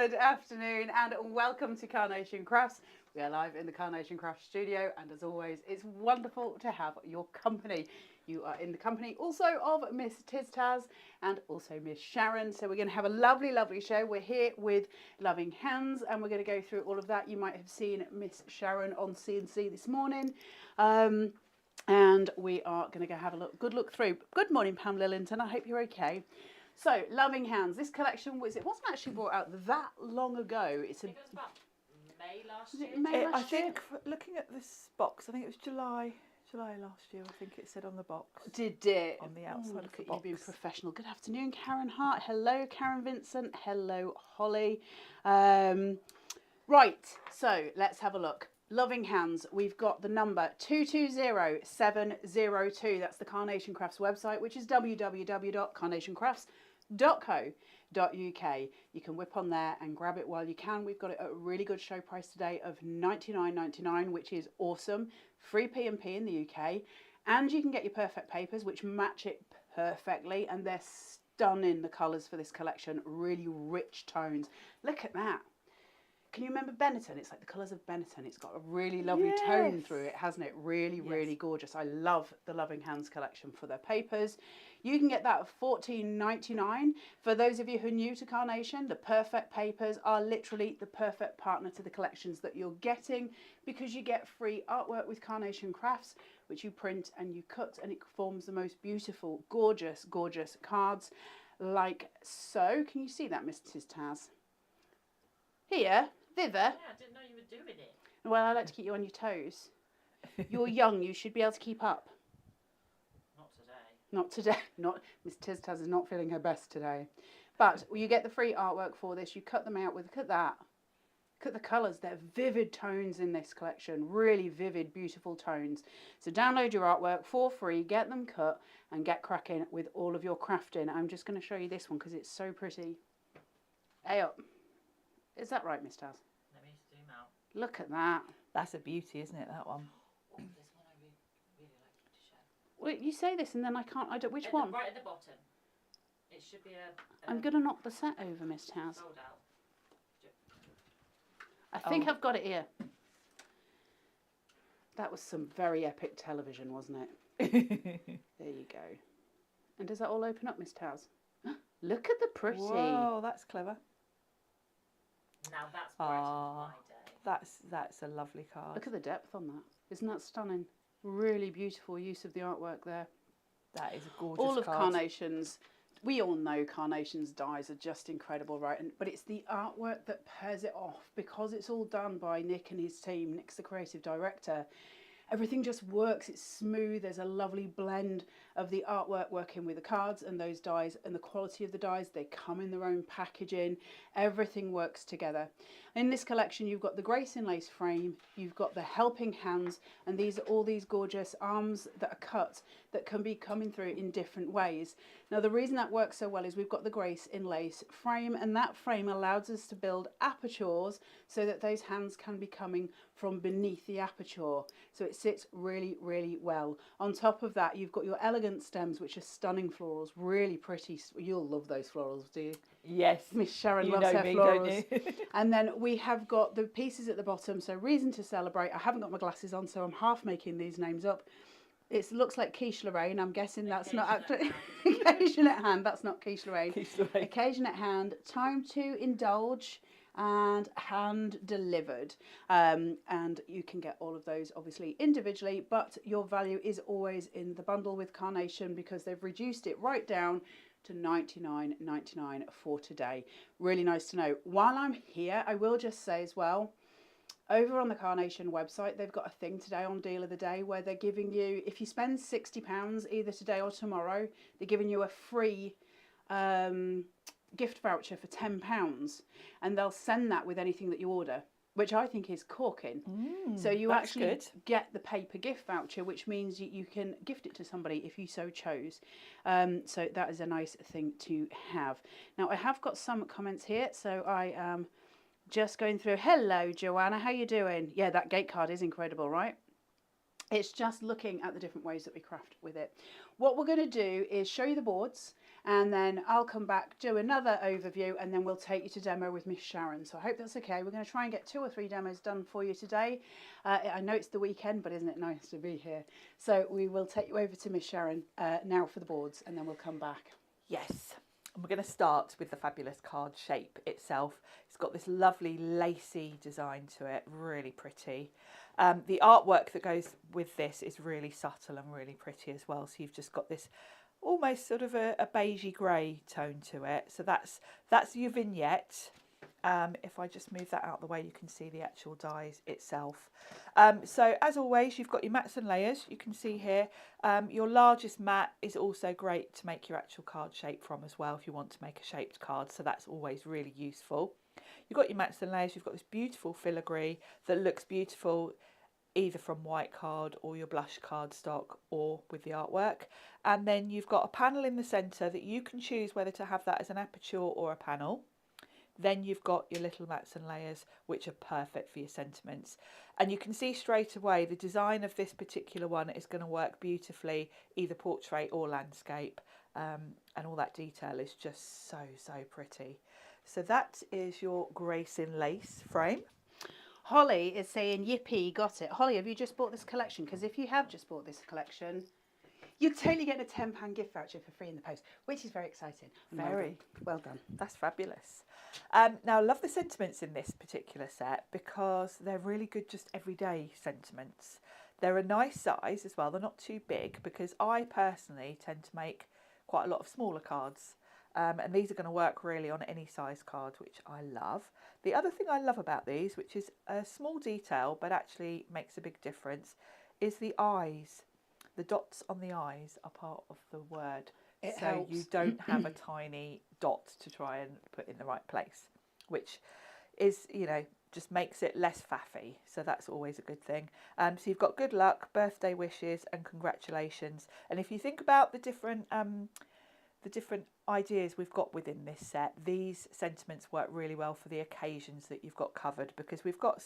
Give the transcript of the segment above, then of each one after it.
Good afternoon and welcome to Carnation Crafts. We are live in the Carnation Crafts studio, and as always, it's wonderful to have your company. You are in the company also of Miss Taz and also Miss Sharon. So we're going to have a lovely, lovely show. We're here with Loving Hands and we're going to go through all of that. You might have seen Miss Sharon on CNC this morning. And we are going to go have a good look through. Good morning, Pam Lillington. I hope you're okay. So, Loving Hands. This collection wasn't actually brought out that long ago. I think it was about May last year. May last I year? think, looking at this box, I think it was July last year. I think it said on the box. Did it? On the outside look of the at box. you being professional. Good afternoon, Karen Hart. Hello, Karen Vincent. Hello, Holly. Right, so let's have a look. Loving Hands, we've got the number 220702. That's the Carnation Crafts website, which is www.carnationcrafts.co.uk. You can whip on there and grab it while you can. We've got it at a really good show price today of $99.99, which is awesome. Free P&P in the UK. And you can get your perfect papers, which match it perfectly. And they're stunning, the colours for this collection. Really rich tones. Look at that. Can you remember Benetton? It's like the colours of Benetton. It's got a really lovely tone through it, hasn't it? Really, really gorgeous. I love the Loving Hands collection for their papers. You can get that at $14.99. For those of you who are new to Carnation, the perfect papers are literally the perfect partner to the collections that you're getting, because you get free artwork with Carnation Crafts, which you print and you cut, and it forms the most beautiful, gorgeous, gorgeous cards like so. Can you see that, Mrs. Taz? Here. Thither. Yeah, I didn't know you were doing it. Well, I like to keep you on your toes. You're young, you should be able to keep up. Not today. Not today. Not Miss Tiz Taz is not feeling her best today. But you get the free artwork for this. You cut them out with, look at that. Look at the colours. They're vivid tones in this collection. Really vivid, beautiful tones. So download your artwork for free, get them cut, and get cracking with all of your crafting. I'm just going to show you this one because it's so pretty. Hey up. Is that right, Miss Taz? Let me zoom out. Look at that. That's a beauty, isn't it, that one? Oh, there's one I really like you to show. Well, you say this and then I can't. Which At one? Right at the bottom. It should be a I'm going to knock the set over, Miss Taz. fold out. I think I've got it here. That was some very epic television, wasn't it? There you go. And does that all open up, Miss Taz? Look at the pretty. Whoa, that's clever. Now that's brightened my day. That's a lovely card. Look at the depth on that. Isn't that stunning? Really beautiful use of the artwork there. That is a gorgeous All of card. Carnation's, we all know Carnation's dies are just incredible, right? But it's the artwork that pairs it off, because it's all done by Nick and his team. Nick's the creative director. Everything just works. It's smooth. There's a lovely blend of the artwork working with the cards and those dies, and the quality of the dies. They come in their own packaging. Everything works together. In this collection, you've got the Grace Inlace frame, you've got the Helping Hands, and these are all these gorgeous arms that are cut that can be coming through in different ways. Now, the reason that works so well is we've got the Grace Inlace frame, and that frame allows us to build apertures so that those hands can be coming from beneath the aperture. So it sits really, really well. On top of that, you've got your elegant stems, which are stunning florals, really pretty. You'll love those florals, do you? Yes. Miss Sharon You loves know her me, florals. don't you? And then we have got the pieces at the bottom, so reason to celebrate. I haven't got my glasses on, so I'm half making these names up. It looks like Quiche Lorraine. I'm guessing that's not actually occasion at hand. That's not Quiche Lorraine. Quiche Lorraine. Occasion at hand. Time to indulge and hand delivered. And you can get all of those obviously individually, but your value is always in the bundle with Carnation, because they've reduced it right down to $99.99 for today. Really nice to know. While I'm here, I will just say as well, over on the Carnation website, they've got a thing today on Deal of the Day where they're giving you, if you spend £60 either today or tomorrow, they're giving you a free gift voucher for £10, and they'll send that with anything that you order, which I think is corking. So you actually get the paper gift voucher, which means you can gift it to somebody if you so chose. So that is a nice thing to have. Now, I have got some comments here, so I am just going through. Hello, Joanna, how you doing? Yeah, that gate card is incredible, right? It's just looking at the different ways that we craft with it. What we're going to do is show you the boards, and then I'll come back, do another overview, and then we'll take you to demo with Miss Sharon. So I hope that's okay. We're going to try and get 2 or 3 demos done for you today. I know it's the weekend, but isn't it nice to be here? So we will take you over to Miss Sharon now for the boards, and then we'll come back. Yes. And we're going to start with the fabulous card shape itself. It's got this lovely lacy design to it, really pretty. The artwork that goes with this is really subtle and really pretty as well. So you've just got this almost sort of a beigey grey tone to it. So that's your vignette. If I just move that out of the way, you can see the actual dies itself. So as always, you've got your mats and layers. You can see here, your largest mat is also great to make your actual card shape from as well if you want to make a shaped card. So that's always really useful. You've got your mats and layers. You've got this beautiful filigree that looks beautiful either from white card or your blush card stock or with the artwork. And then you've got a panel in the centre that you can choose whether to have that as an aperture or a panel. Then you've got your little mats and layers, which are perfect for your sentiments. And you can see straight away the design of this particular one is going to work beautifully, either portrait or landscape. And all that detail is just so pretty. So that is your Grace in Lace frame. Holly is saying, yippee, got it. Holly, have you just bought this collection? Because if you have just bought this collection, you're totally getting a £10 gift voucher for free in the post, which is very exciting. Very. Well done. That's fabulous. Now, I love the sentiments in this particular set because they're really good just everyday sentiments. They're a nice size as well. They're not too big because I personally tend to make quite a lot of smaller cards. And these are going to work really on any size card, which I love. The other thing I love about these, which is a small detail but actually makes a big difference, is the eyes. The dots on the eyes are part of the word. It so helps. You don't have a tiny dot to try and put in the right place, which is, you know, just makes it less faffy. So that's always a good thing. So you've got good luck, birthday wishes and congratulations. And if you think about the different ideas we've got within this set, these sentiments work really well for the occasions that you've got covered, because we've got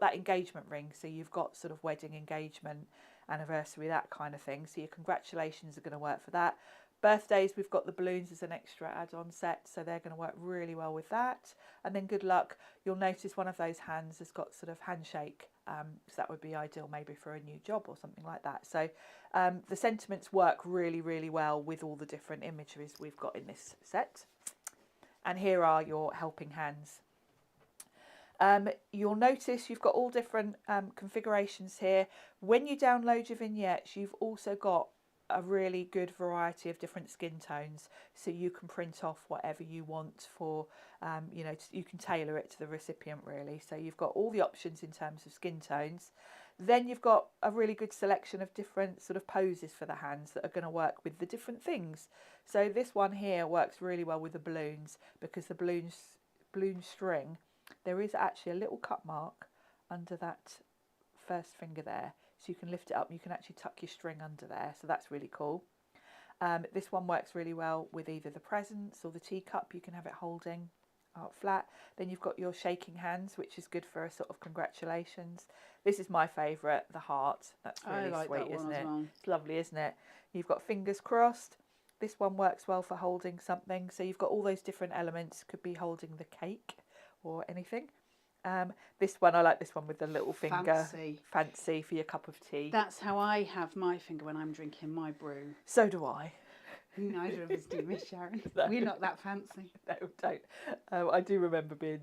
that engagement ring, so you've got sort of wedding, engagement, anniversary, that kind of thing. So your congratulations are going to work for that. Birthdays, we've got the balloons as an extra add-on set, so they're going to work really well with that. And then good luck, you'll notice one of those hands has got sort of handshake, so that would be ideal maybe for a new job or something like that. So the sentiments work really well with all the different imageries we've got in this set. And here are your helping hands. You'll notice you've got all different configurations here. When you download your vignettes, you've also got a really good variety of different skin tones, so you can print off whatever you want for, you know, you can tailor it to the recipient really. So you've got all the options in terms of skin tones. Then you've got a really good selection of different sort of poses for the hands that are going to work with the different things. So this one here works really well with the balloons, because the balloon string, there is actually a little cut mark under that first finger there, so you can lift it up and you can actually tuck your string under there, so that's really cool. This one works really well with either the presents or the teacup. You can have it holding out flat. Then you've got your shaking hands, which is good for a sort of congratulations. This is my favourite, the heart. That's really sweet, isn't it? Well. It's lovely, isn't it? You've got fingers crossed. This one works well for holding something, so you've got all those different elements. Could be holding the cake or anything. This one, I like this one with the little finger. Fancy for your cup of tea. That's how I have my finger when I'm drinking my brew. So do I. Neither of us do, Miss Sharon. No. We're not that fancy. No, don't. I do remember being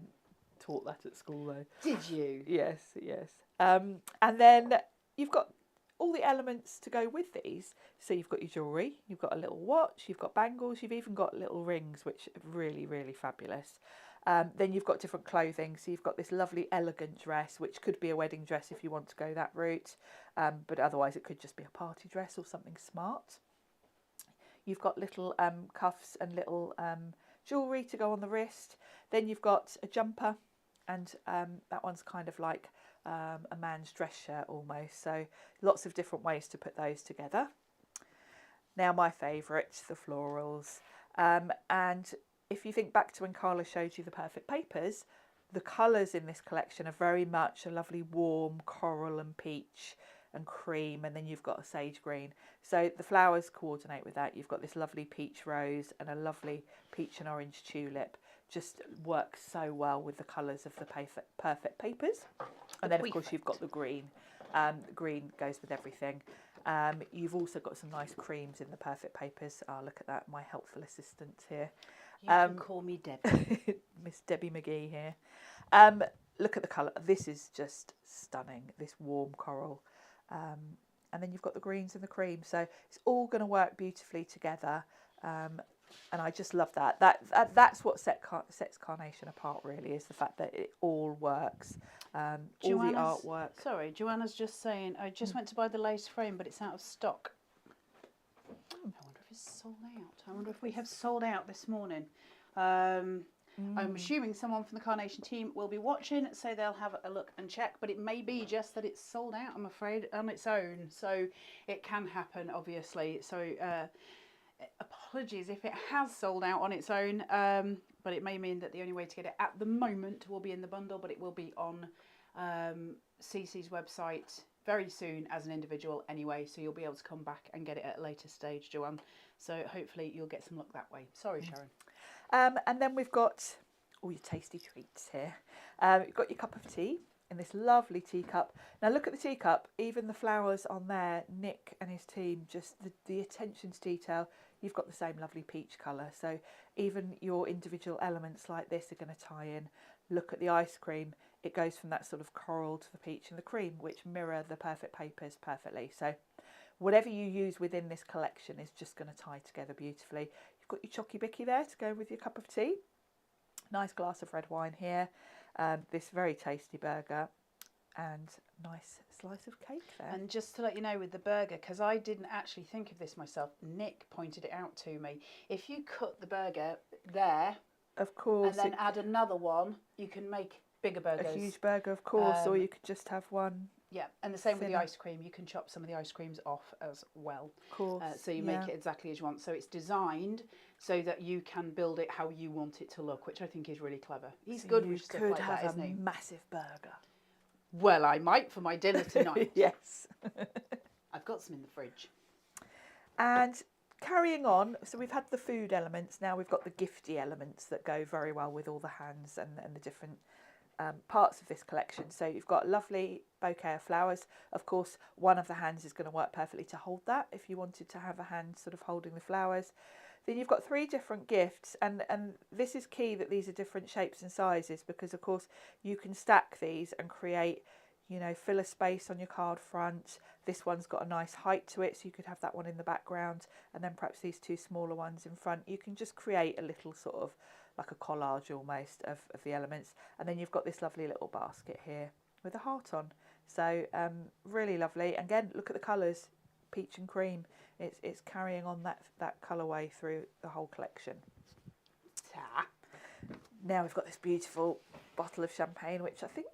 taught that at school though. Did you? Yes. And then you've got all the elements to go with these. So you've got your jewellery, you've got a little watch, you've got bangles, you've even got little rings, which are really fabulous. Then you've got different clothing. So you've got this lovely elegant dress, which could be a wedding dress if you want to go that route. But otherwise it could just be a party dress or something smart. You've got little cuffs and little jewellery to go on the wrist. Then you've got a jumper, and that one's kind of like a man's dress shirt almost. So lots of different ways to put those together. Now my favourite, the florals. And if you think back to when Carla showed you the perfect papers, the colours in this collection are very much a lovely warm coral and peach. and cream, and then you've got a sage green. So the flowers coordinate with that. You've got this lovely peach rose and a lovely peach and orange tulip. Just works so well with the colours of the perfect papers. And then of course you've got the green. The green goes with everything. You've also got some nice creams in the perfect papers. Oh, look at that, my helpful assistant here. You can call me Debbie. Miss Debbie McGee here. Look at the colour. This is just stunning, this warm coral. And then you've got the greens and the cream. So it's all going to work beautifully together. And I just love that. That's what sets Carnation apart, really, is the fact that it all works. All the artwork. Sorry, Joanna's just saying, I just went to buy the lace frame, but it's out of stock. I wonder if it's sold out. I wonder if we have sold out this morning. I'm assuming someone from the Carnation team will be watching, so they'll have a look and check, but it may be just that it's sold out, I'm afraid, on its own. So it can happen, obviously. So apologies if it has sold out on its own, but it may mean that the only way to get it at the moment will be in the bundle, but it will be on CC's website very soon as an individual anyway, so you'll be able to come back and get it at a later stage, Joanne. So hopefully you'll get some luck that way. Sorry, Sharon. And then we've got all your tasty treats here. You've got your cup of tea in this lovely teacup. Now look at the teacup, even the flowers on there, Nick and his team, just the attention to detail. You've got the same lovely peach colour, so even your individual elements like this are going to tie in. Look at the ice cream, it goes from that sort of coral to the peach and the cream, which mirror the perfect papers perfectly. So whatever you use within this collection is just going to tie together beautifully. You've got your chocky bicky there to go with your cup of tea. Nice glass of red wine here. This very tasty burger and nice slice of cake there. And just to let you know with the burger, because I didn't actually think of this myself, Nick pointed it out to me. If you cut the burger there, of course, and then add another one, you can make bigger burgers. A huge burger, of course, or you could just have one. Yeah, and the same with the thinner. ice cream. You can chop some of the ice creams off as well. Of course. So you make it exactly as you want. So it's designed so that you can build it how you want it to look, which I think is really clever. He's So good you with stuff could like have that, isn't a he? massive burger. Well, I might for my dinner tonight. Yes. I've got some in the fridge. And carrying on, so we've had the food elements, now we've got the gifty elements that go very well with all the hands and the different parts of this collection. So you've got a lovely bouquet of flowers. Of course, one of the hands is going to work perfectly to hold that if you wanted to have a hand sort of holding the flowers. Then you've got 3 different gifts, and this is key that these are different shapes and sizes, because of course you can stack these and create, you know, fill a space on your card front. This one's got a nice height to it, so you could have that one in the background, and then perhaps these 2 smaller ones in front. You can just create a little sort of like a collage almost of the elements. And then you've got this lovely little basket here with a heart on. So really lovely. And again, look at the colours, peach and cream. It's carrying on that colourway through the whole collection. Now we've got this beautiful bottle of champagne, which I think,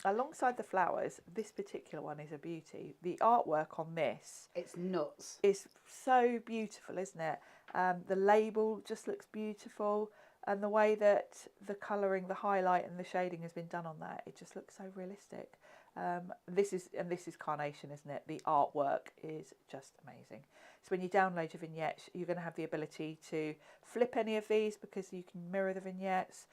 alongside the flowers, this particular one is a beauty. The artwork on this, it's nuts. Is so beautiful, isn't it? The label just looks beautiful, and the way that the colouring, the highlight and the shading has been done on that, it just looks so realistic. This is Carnation, isn't it? The artwork is just amazing. So when you download your vignettes, you're going to have the ability to flip any of these because you can mirror the vignettes.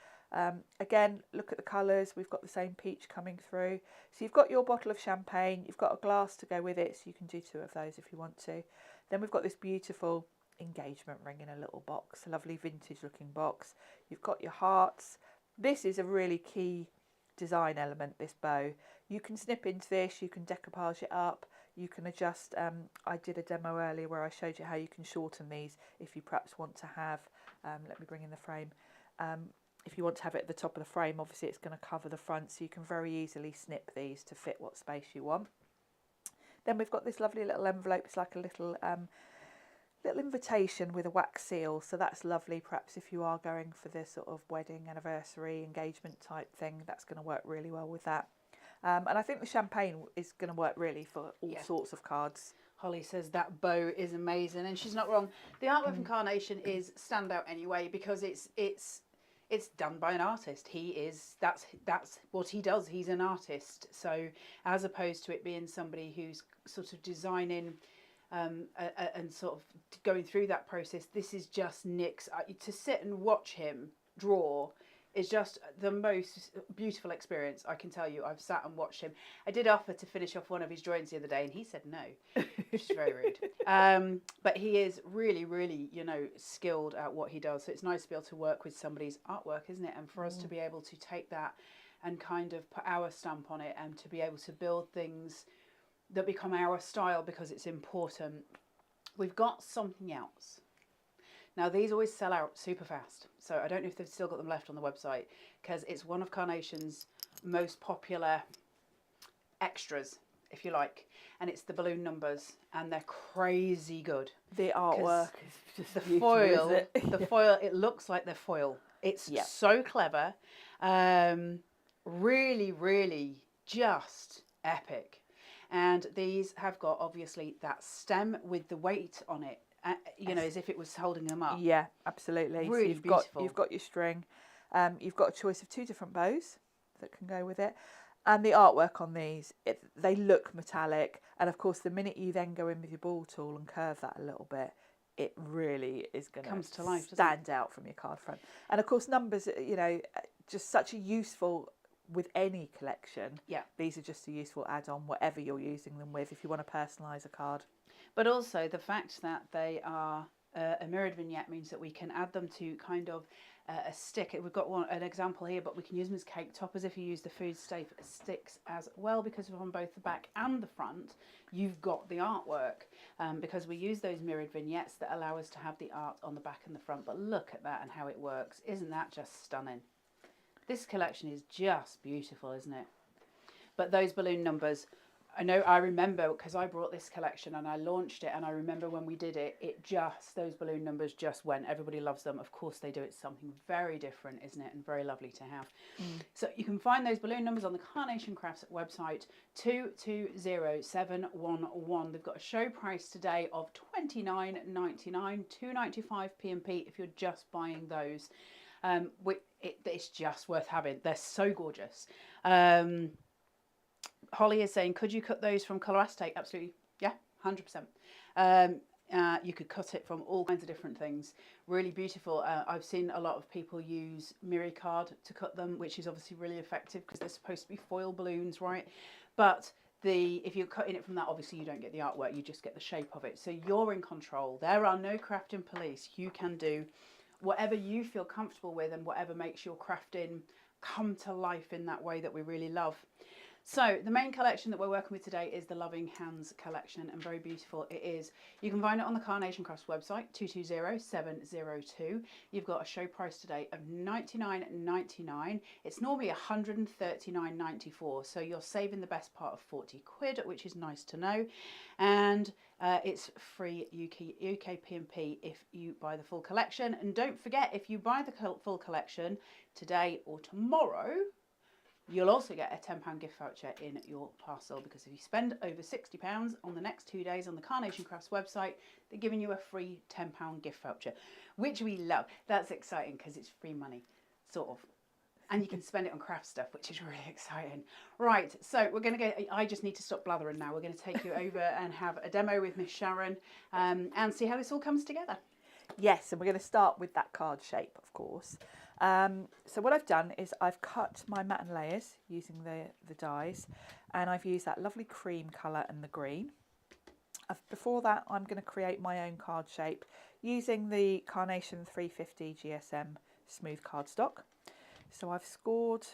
Again, look at the colours. We've got the same peach coming through. So you've got your bottle of champagne. You've got a glass to go with it, so you can do 2 of those if you want to. Then we've got this beautiful engagement ring in a little box, a lovely vintage looking box. You've got your hearts. This is a really key design element, this bow. You can snip into this, you can decoupage it up, you can adjust. I did a demo earlier where I showed you how you can shorten these if you perhaps want to have, let me bring in the frame, if you want to have it at the top of the frame, obviously it's going to cover the front, so you can very easily snip these to fit what space you want. Then we've got this lovely little envelope. It's like a little invitation with a wax seal, so that's lovely. Perhaps if you are going for this sort of wedding, anniversary, engagement type thing, that's going to work really well with that. And I think the champagne is going to work really for all sorts of cards. Holly says that bow is amazing, and she's not wrong. The artwork from Carnation is standout anyway, because it's it's done by an artist. That's what he does. He's an artist. So as opposed to it being somebody who's sort of designing and sort of going through that process, this is just Nick's. To sit and watch him draw is just the most beautiful experience. I can tell you, I've sat and watched him. I did offer to finish off one of his drawings the other day and he said no, which is very rude. But he is really, really, skilled at what he does. So it's nice to be able to work with somebody's artwork, isn't it? And for us to be able to take that and kind of put our stamp on it and to be able to build things that become our style because it's important. We've got something else. Now, these always sell out super fast, so I don't know if they've still got them left on the website, because it's one of Carnation's most popular extras, if you like, and it's the balloon numbers, and they're crazy good. The artwork is just the beautiful, foil, isn't it? the foil, it looks like they're foil. It's so clever, really, really just epic. And these have got, obviously, that stem with the weight on it. As if it was holding them up. Yeah, absolutely. Really so beautiful. You've got your string. You've got a choice of 2 different bows that can go with it. And the artwork on these, they look metallic. And of course, the minute you then go in with your ball tool and curve that a little bit, it really is going to stand out from your card front. And of course, numbers, just such a useful, with any collection. Yeah. These are just a useful add-on, whatever you're using them with, if you want to personalise a card. But also the fact that they are a mirrored vignette means that we can add them to kind of a stick. We've got an example here, but we can use them as cake toppers if you use the food sticks as well, because on both the back and the front, you've got the artwork, because we use those mirrored vignettes that allow us to have the art on the back and the front. But look at that and how it works. Isn't that just stunning? This collection is just beautiful, isn't it? But those balloon numbers, I remember, because I brought this collection and I launched it, and I remember when we did it, those balloon numbers just went. Everybody loves them. Of course they do. It's something very different, isn't it? And very lovely to have. So you can find those balloon numbers on the Carnation Crafts website, 220711. They've got a show price today of $29.99, $2.95 P&P if you're just buying those. It's just worth having. They're so gorgeous. Holly is saying, could you cut those from colour acetate? Absolutely. Yeah, 100%. You could cut it from all kinds of different things. Really beautiful. I've seen a lot of people use Miri card to cut them, which is obviously really effective because they're supposed to be foil balloons, right? But if you're cutting it from that, obviously you don't get the artwork, you just get the shape of it. So you're in control. There are no crafting police. You can do whatever you feel comfortable with and whatever makes your crafting come to life in that way that we really love. So the main collection that we're working with today is the Loving Hands collection, and very beautiful it is. You can find it on the Carnation Crafts website, 220702. You've got a show price today of $99.99. It's normally $139.94, so you're saving the best part of 40 quid, which is nice to know. And it's free UK P&P if you buy the full collection. And don't forget, if you buy the full collection today or tomorrow, you'll also get a £10 gift voucher in your parcel, because if you spend over £60 on the next 2 days on the Carnation Crafts website, they're giving you a free £10 gift voucher, which we love. That's exciting because it's free money, sort of. And you can spend it on craft stuff, which is really exciting. Right, so we're going to go. I just need to stop blathering now. We're going to take you over and have a demo with Miss Sharon and see how this all comes together. Yes, and we're going to start with that card shape, of course. So what I've done is I've cut my matten layers using the dies, and I've used that lovely cream colour and the green. Before that, I'm going to create my own card shape using the Carnation 350 GSM smooth cardstock. So I've scored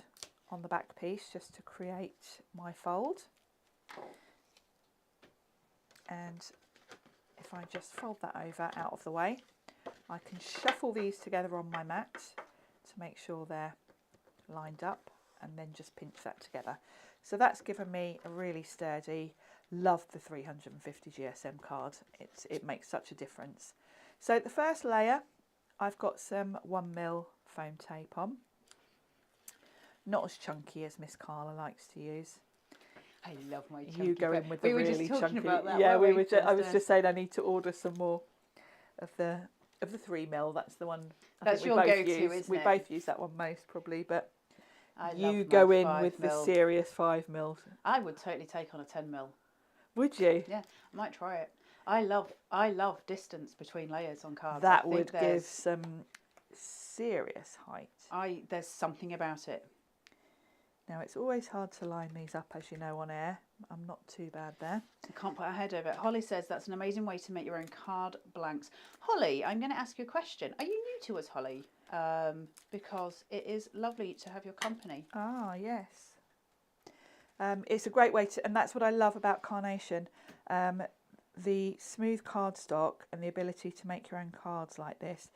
on the back piece just to create my fold. And if I just fold that over out of the way, I can shuffle these together on my mat to make sure they're lined up, and then just pinch that together. So that's given me a really sturdy, love the 350 GSM card. It makes such a difference. So the first layer, I've got some 1mm foam tape on. Not as chunky as Miss Carla likes to use. I love my chunky. You go in with the really chunky. About that, yeah, I was just saying I need to order some more of of the 3mm, that's the one. That's think we your both go-to, use. isn't We it? both use that one most probably, but I love you my go in 5 with the mil. serious 5mm. I would totally take on a 10mm. Would you? Yeah, I might try it. I love distance between layers on cards. That I think would give some serious height. There's something about it. Now, it's always hard to line these up, as you know, on air. I'm not too bad there. I can't put our head over it. Holly says that's an amazing way to make your own card blanks. Holly, I'm going to ask you a question. Are you new to us, Holly? Because it is lovely to have your company. Ah, yes. It's a great way to, and that's what I love about Carnation. The smooth cardstock and the ability to make your own cards like this.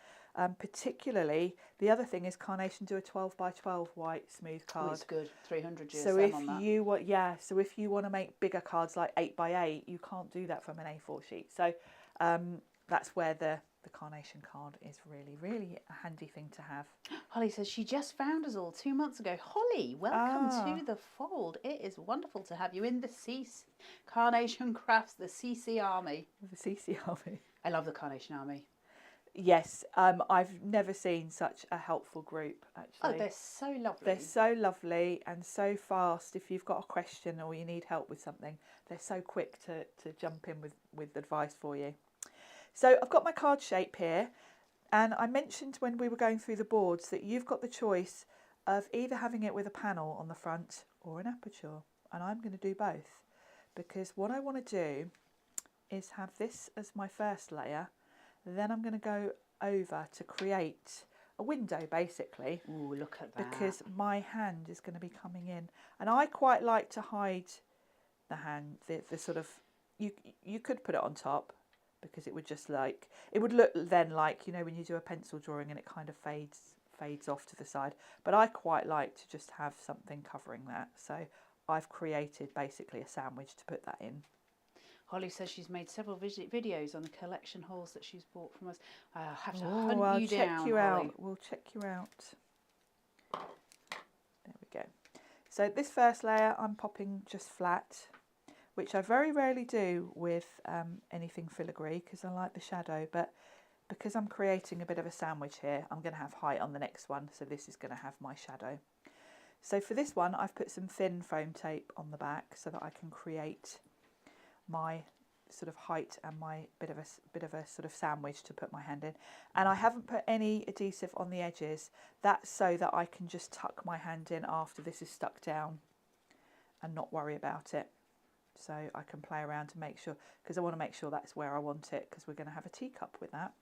Particularly, the other thing is Carnation do a 12x12 white smooth card. Oh, it's good. 300 GSM So if on that. you want, so if you want to make bigger cards like 8x8, you can't do that from an A4 sheet. So that's where the Carnation card is really, really a handy thing to have. Holly says she just found us all 2 months ago. Holly, welcome to the fold. It is wonderful to have you in the Carnation Crafts, the CC Army. The CC Army. I love the Carnation Army. Yes, I've never seen such a helpful group, actually. Oh, they're so lovely. They're so lovely and so fast. If you've got a question or you need help with something, they're so quick to jump in with advice for you. So I've got my card shape here, and I mentioned when we were going through the boards that you've got the choice of either having it with a panel on the front or an aperture, and I'm going to do both, because what I want to do is have this as my first layer. Then I'm going to go over to create a window, basically. Ooh, look at that. Because my hand is going to be coming in. And I quite like to hide the hand, the sort of, you could put it on top, because it would just like, it would look then like, you know, when you do a pencil drawing and it kind of fades off to the side. But I quite like to just have something covering that. So I've created basically a sandwich to put that in. Holly says she's made several videos on the collection hauls that she's bought from us. I'll have to hunt you down, Holly. We'll check you out. There we go. So this first layer I'm popping just flat, which I very rarely do with anything filigree because I like the shadow, but because I'm creating a bit of a sandwich here, I'm going to have height on the next one, so this is going to have my shadow. So for this one, I've put some thin foam tape on the back so that I can create my sort of height and my bit of a sort of sandwich to put my hand in. And I haven't put any adhesive on the edges. That's so that I can just tuck my hand in after this is stuck down and not worry about it. So I can play around to make sure, because I want to make sure that's where I want it, because we're going to have a teacup with that.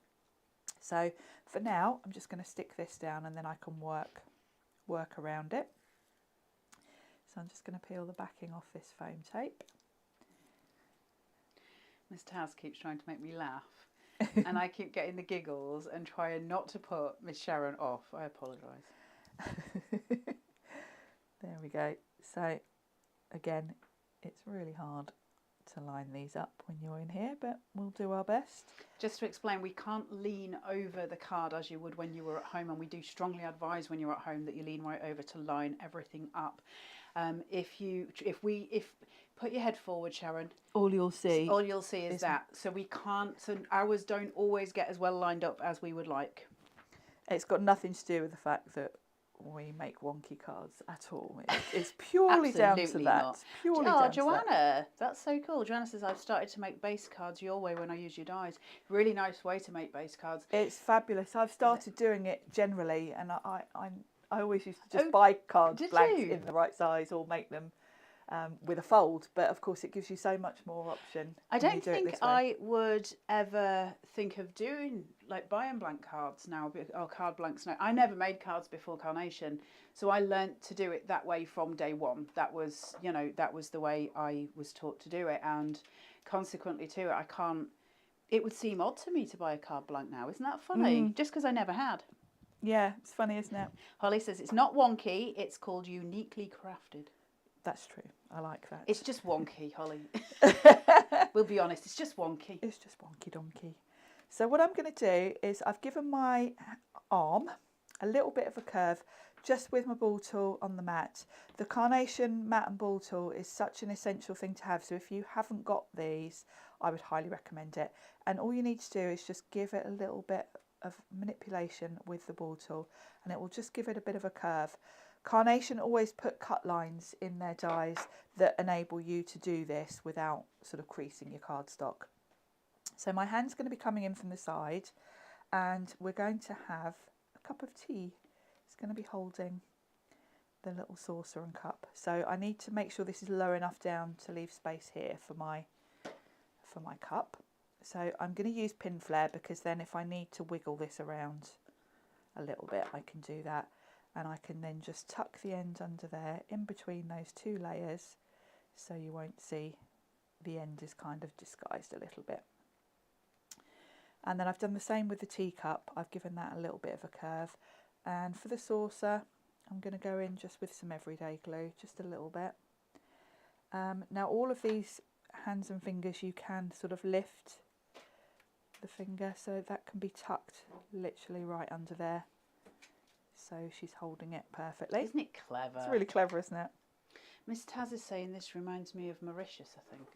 So for now, I'm just going to stick this down and then I can work around it. So I'm just going to peel the backing off this foam tape. Miss Taz keeps trying to make me laugh, and I keep getting the giggles and trying not to put Miss Sharon off. I apologise. There we go. So again, it's really hard to line these up when you're in here, but we'll do our best. Just to explain, we can't lean over the card as you would when you were at home, and we do strongly advise when you're at home that you lean right over to line everything up. If put your head forward, Sharon. All you'll see is that. So we can't. So ours don't always get as well lined up as we would like. It's got nothing to do with the fact that we make wonky cards at all. It's purely down to that. Not. Purely down Joanna, to that. That's so cool. Joanna says I've started to make base cards your way when I use your dies. Really nice way to make base cards. It's fabulous. I've started doing it generally, and I always used to just buy cards blanks in the right size or make them with a fold, but of course it gives you so much more option. I don't think I would ever think of doing like buying blank cards now or card blanks now. I never made cards before Carnation, so I learnt to do it that way from day one. That was, you know, that was the way I was taught to do it, and consequently to it, it would seem odd to me to buy a card blank now. Isn't that funny? Just because I never had. Yeah, it's funny, isn't it? Holly says it's not wonky, it's called uniquely crafted. That's true. I like that. It's just wonky, Holly. We'll be honest, it's just wonky. It's just wonky donkey. So what I'm going to do is I've given my arm a little bit of a curve just with my ball tool on the mat. The Carnation mat and ball tool is such an essential thing to have. So if you haven't got these, I would highly recommend it. And all you need to do is just give it a little bit of manipulation with the ball tool, and it will just give it a bit of a curve. Carnation always put cut lines in their dies that enable you to do this without sort of creasing your cardstock. So my hand's going to be coming in from the side, and we're going to have a cup of tea. It's going to be holding the little saucer and cup. So I need to make sure this is low enough down to leave space here for my cup. So I'm going to use pin flare, because then if I need to wiggle this around a little bit, I can do that. And I can then just tuck the end under there in between those two layers, so you won't see the end is kind of disguised a little bit. And then I've done the same with the teacup. I've given that a little bit of a curve. And for the saucer, I'm going to go in just with some everyday glue, just a little bit. Now all of these hands and fingers, you can sort of lift the finger, so that can be tucked literally right under there. So she's holding it perfectly. Isn't it clever? It's really clever, isn't it? Miss Taz is saying this reminds me of Mauritius, I think.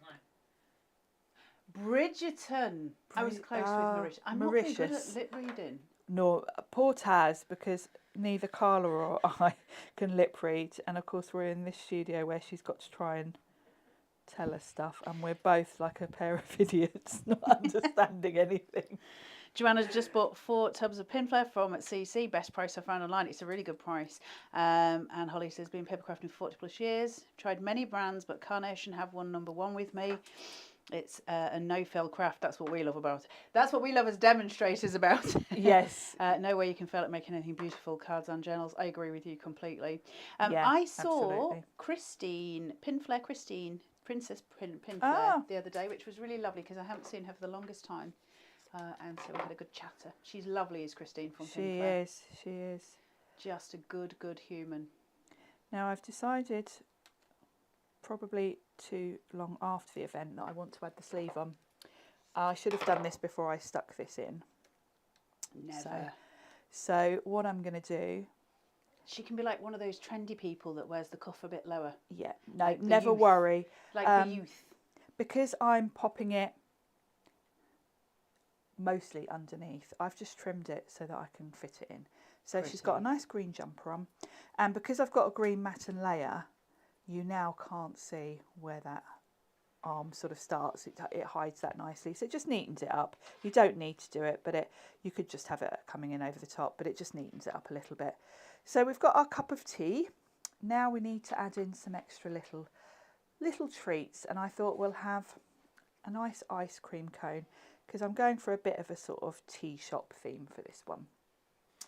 Bridgerton. I was close with Mauritius. I'm not very good at lip reading. No, poor Taz, because neither Carla or I can lip read. And of course we're in this studio where she's got to try and tell us stuff, and we're both like a pair of idiots, not understanding anything. Joanna's just bought 4 tubs of pin flare from at CC, best price I found online. It's a really good price. And Holly says, been papercrafting for 40 plus years. Tried many brands, but Carnation have one #1 with me. It's a no-fail craft. That's what we love about it. That's what we love as demonstrators about. Yes. No way you can fail at making anything beautiful, cards and journals. I agree with you completely. Yeah, I saw absolutely. Christine, Princess Pin Flare the other day, which was really lovely because I haven't seen her for the longest time. And so we had a good chatter. She's lovely, is Christine from Pin Flare. She is. Just a good human. Now I've decided, probably too long after the event, that I want to add the sleeve on. I should have done this before I stuck this in. Never. So what I'm going to do... She can be like one of those trendy people that wears the cuff a bit lower. Yeah, no, like never youth. worry. Like the youth. Because I'm popping it mostly underneath, I've just trimmed it so that I can fit it in. So she's got a nice green jumper on, and because I've got a green matten layer, you now can't see where that arm sort of starts. It hides that nicely, so it just neatens it up. You don't need to do it, but you could just have it coming in over the top, but it just neatens it up a little bit. So we've got our cup of tea. Now we need to add in some extra little treats, and I thought we'll have a nice ice cream cone, because I'm going for a bit of a sort of tea shop theme for this one.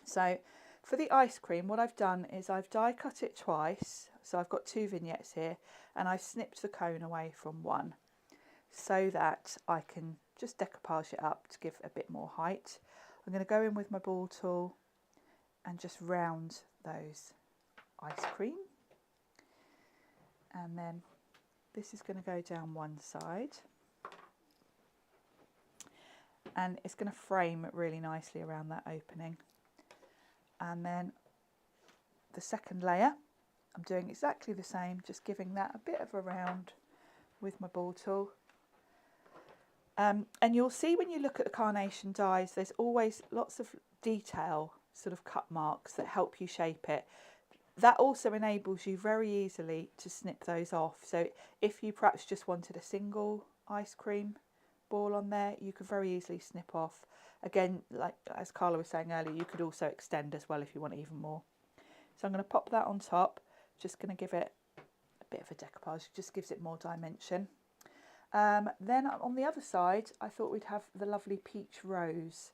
So for the ice cream, what I've done is I've die cut it twice. So I've got 2 vignettes here, and I've snipped the cone away from one so that I can just decoupage it up to give a bit more height. I'm going to go in with my ball tool and just round those ice cream. And then this is going to go down one side. And it's going to frame really nicely around that opening. And then the second layer, I'm doing exactly the same, just giving that a bit of a round with my ball tool. And you'll see when you look at the Carnation dies, there's always lots of detail, sort of cut marks that help you shape it. That also enables you very easily to snip those off. So if you perhaps just wanted a single ice cream ball on there, you could very easily snip off. Again, like as Carla was saying earlier, you could also extend as well if you want even more. So I'm going to pop that on top, just going to give it a bit of a decoupage, just gives it more dimension. Then on the other side, I thought we'd have the lovely peach rose.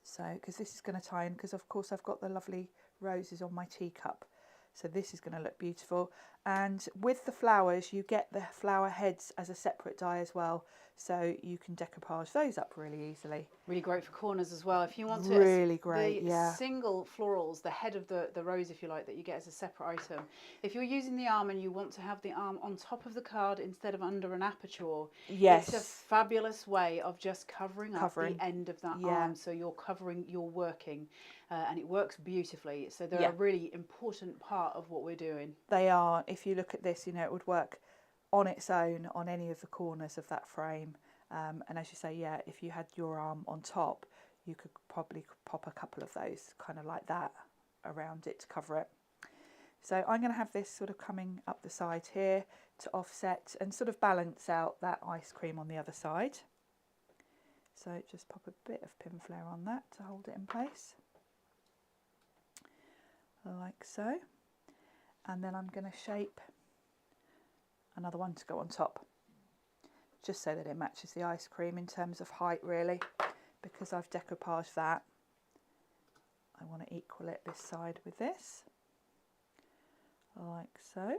So, because this is going to tie in, because of course I've got the lovely roses on my teacup. So this is going to look beautiful. And with the flowers, you get the flower heads as a separate die as well. So you can decoupage those up really easily. Really great for corners as well. If you want really great, yeah. Single florals, the head of the rose, if you like, that you get as a separate item. If you're using the arm and you want to have the arm on top of the card instead of under an aperture, yes, it's a fabulous way of just covering up the end of that arm. So you're covering, you're working, and it works beautifully. So they're a really important part of what we're doing. They are. If you look at this, you know, it would work on its own on any of the corners of that frame. And as you say, yeah, if you had your arm on top, you could probably pop a couple of those kind of like that around it to cover it. So I'm going to have this sort of coming up the side here to offset and sort of balance out that ice cream on the other side. So just pop a bit of pin flare on that to hold it in place, like so. And then I'm going to shape another one to go on top, just so that it matches the ice cream in terms of height really, because I've decoupaged that. I want to equal it this side with this, like so.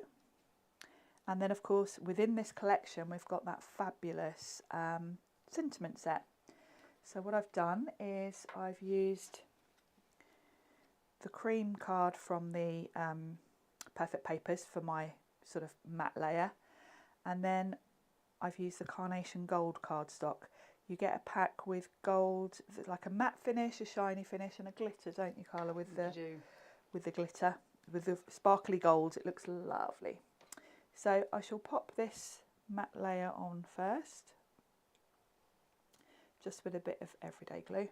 And then of course within this collection we've got that fabulous sentiment set. So what I've done is I've used the cream card from the Perfect Papers for my sort of matte layer, and then I've used the Carnation gold cardstock. You get a pack with gold, like a matte finish, a shiny finish, and a glitter, don't you, Carla? With the glitter, with the sparkly gold, it looks lovely. So I shall pop this matte layer on first, just with a bit of everyday glue,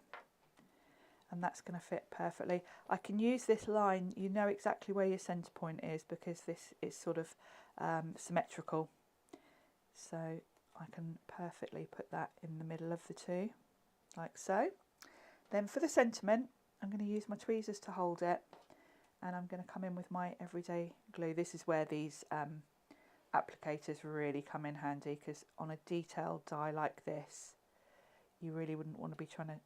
and that's going to fit perfectly. I can use this line, you know exactly where your centre point is, because this is sort of symmetrical, so I can perfectly put that in the middle of the two, like so. Then for the sentiment, I'm going to use my tweezers to hold it, and I'm going to come in with my everyday glue. This is where these applicators really come in handy, because on a detailed die like this, you really wouldn't want to be trying to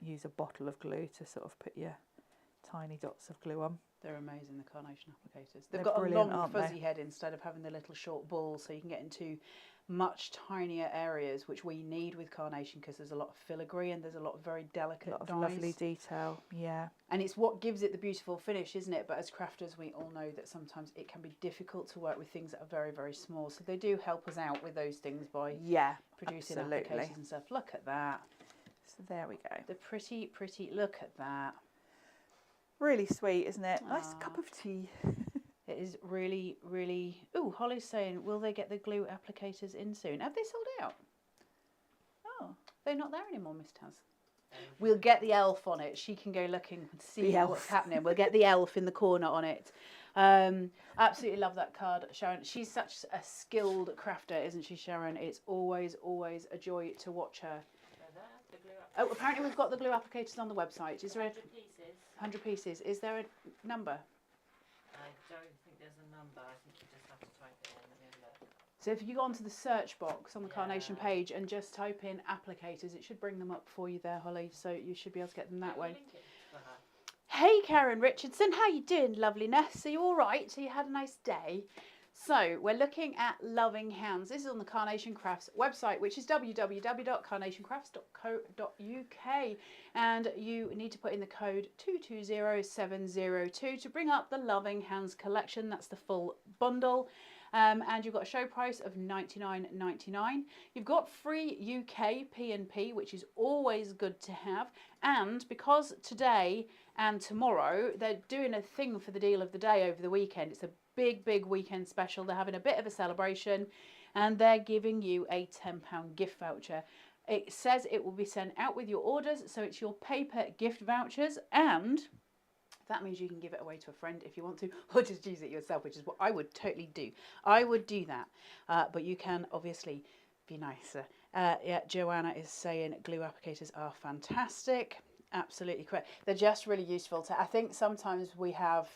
use a bottle of glue to sort of put your tiny dots of glue on. They're amazing, the Carnation applicators. They're They've got a brilliant, long aren't fuzzy they? head instead of having the little short ball, so you can get into much tinier areas, which we need with Carnation because there's a lot of filigree and there's a lot of very delicate A lot of dyes. lovely detail, yeah. And it's what gives it the beautiful finish, isn't it? But as crafters, we all know that sometimes it can be difficult to work with things that are very, very small. So they do help us out with those things by producing applicators and stuff. Look at that. So there we go. The pretty, look at that. Really sweet, isn't it? Nice Aww. cup of tea. It is really, really... Ooh, Holly's saying, will they get the glue applicators in soon? Have they sold out? Oh, they're not there anymore, Miss Taz. We'll get the elf on it. She can go looking and see what's happening. We'll get the elf in the corner on it. Absolutely love that card, Sharon. She's such a skilled crafter, isn't she, Sharon? It's always, always a joy to watch her. Oh, apparently we've got the glue applicators on the website. Is there 100 pieces? 100 pieces. Is there a number? I don't think there's a number. I think you just have to type it in. Let me have a look. So if you go onto the search box on the Carnation page and just type in applicators, it should bring them up for you there, Holly. So you should be able to get them that way. Link it for her. Hey, Karen Richardson, how you doing, loveliness? Are you all right? So you had a nice day? So we're looking at Loving Hands. This is on the Carnation Crafts website, which is www.carnationcrafts.co.uk, and you need to put in the code 220702 to bring up the Loving Hands collection. That's the full bundle. And you've got a show price of $99.99. You've got free UK P&P, which is always good to have. And because today and tomorrow they're doing a thing for the deal of the day over the weekend, it's a big weekend special. They're having a bit of a celebration, and they're giving you a £10 gift voucher. It says it will be sent out with your orders, so it's your paper gift vouchers, and that means you can give it away to a friend if you want to, or just use it yourself, which is what I would totally do. I would do that, but you can obviously be nicer. Yeah, Joanna is saying glue applicators are fantastic. Absolutely correct. They're just really useful to, I think sometimes we have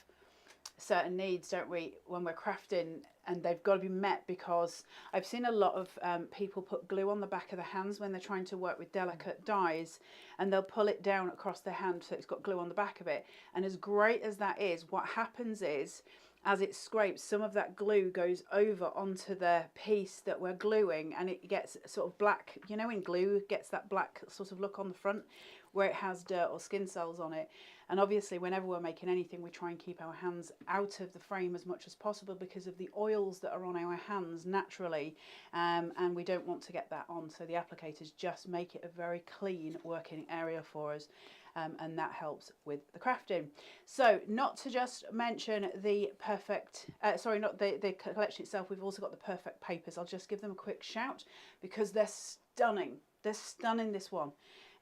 certain needs, don't we, when we're crafting, and they've got to be met, because I've seen a lot of people put glue on the back of the hands when they're trying to work with delicate dyes, and they'll pull it down across the hand so it's got glue on the back of it. And as great as that is, what happens is, as it scrapes, some of that glue goes over onto the piece that we're gluing, and it gets sort of black. You know, when glue gets that black sort of look on the front where it has dirt or skin cells on it. And obviously whenever we're making anything, we try and keep our hands out of the frame as much as possible because of the oils that are on our hands naturally, and we don't want to get that on. So the applicators just make it a very clean working area for us. And that helps with the crafting. So not to just mention the perfect, not the collection itself, we've also got the perfect papers. I'll just give them a quick shout because they're stunning. They're stunning, this one.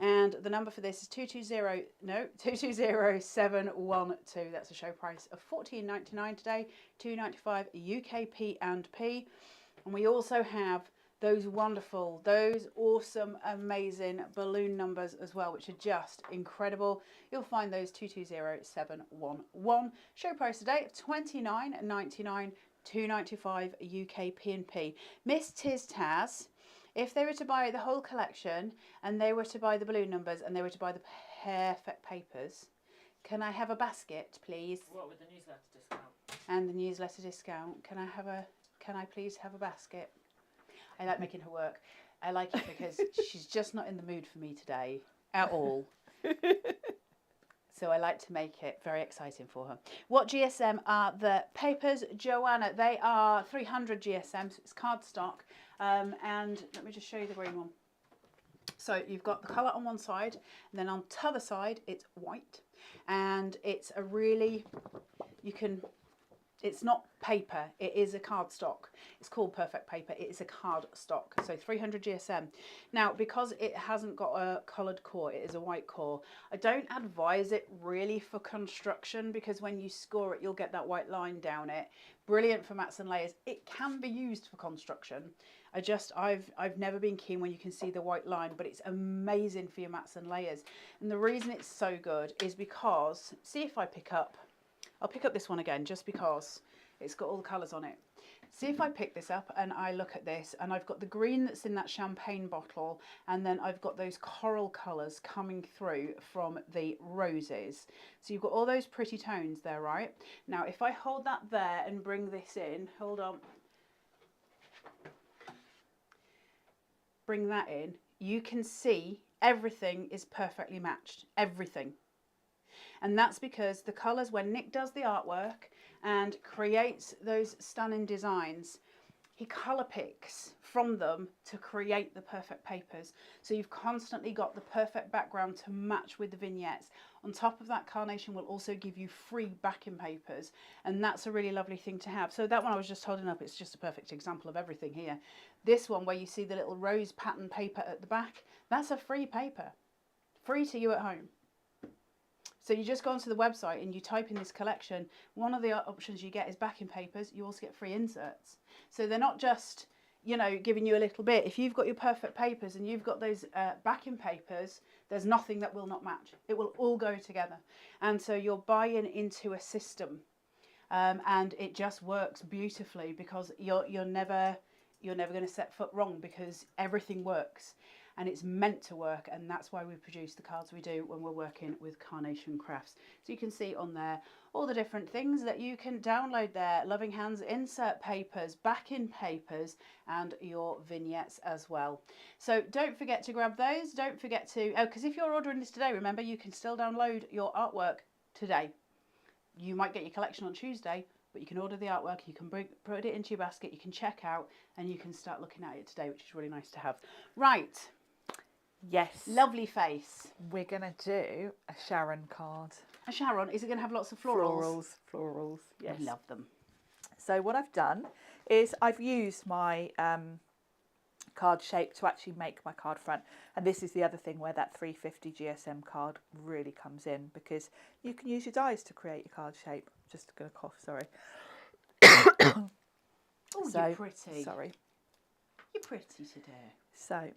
And the number for this is 220712. That's a show price of $14.99 today, $2.95 UK P&P. And we also have those wonderful, those awesome, amazing balloon numbers as well, which are just incredible. You'll find those 220711. Show price today of $29.99, $2.95 UK P&P. Miss Tiz Taz, if they were to buy the whole collection and they were to buy the balloon numbers and they were to buy the perfect papers, can I have a basket, please? What with the newsletter discount? And the newsletter discount. Can I please have a basket? I like making her work. I like it because she's just not in the mood for me today at all. So I like to make it very exciting for her. What GSM are the papers, Joanna? They are 300 GSM, so it's cardstock. And let me just show you the green one. So you've got the colour on one side, and then on the other side it's white. And it's a really, it's not paper, it is a cardstock. It's called Perfect Paper, it is a cardstock. So 300 GSM. Now, because it hasn't got a coloured core, it is a white core, I don't advise it really for construction, because when you score it, you'll get that white line down it. Brilliant for mats and layers. It can be used for construction. I've never been keen when you can see the white line, but it's amazing for your mats and layers. And the reason it's so good is because, see if I'll pick up this one again, just because it's got all the colours on it. See if I pick this up and I look at this, and I've got the green that's in that champagne bottle, and then I've got those coral colours coming through from the roses. So you've got all those pretty tones there, right? Now, if I hold that there and bring this in, hold on. Bring that in, you can see everything is perfectly matched, everything. And that's because the colours, when Nick does the artwork and creates those stunning designs, he colour picks from them to create the perfect papers. So you've constantly got the perfect background to match with the vignettes. On top of that, Carnation will also give you free backing papers, and that's a really lovely thing to have. So that one I was just holding up, it's just a perfect example of everything here. This one, where you see the little rose pattern paper at the back, that's a free paper, free to you at home. So you just go onto the website and you type in this collection. One of the options you get is backing papers. You also get free inserts. So they're not just, you know, giving you a little bit. If you've got your perfect papers and you've got those backing papers, there's nothing that will not match. It will all go together. And so you're buying into a system, and it just works beautifully, because you're never going to set foot wrong, because everything works. And it's meant to work, and that's why we produce the cards we do when we're working with Carnation Crafts. So you can see on there all the different things that you can download there. Loving Hands insert papers, backing papers, and your vignettes as well. So don't forget to grab those. Don't forget to, because if you're ordering this today, remember, you can still download your artwork today. You might get your collection on Tuesday, but you can order the artwork, you can put it into your basket, you can check out, and you can start looking at it today, which is really nice to have. Right. Yes. Lovely face. We're going to do a Sharon card. A Sharon, is it going to have lots of florals? Florals, yes. I love them. So what I've done is I've used my card shape to actually make my card front. And this is the other thing where that 350 GSM card really comes in, because you can use your dies to create your card shape. Just going to cough, sorry. Oh, so, you're pretty. Sorry. You're pretty today. So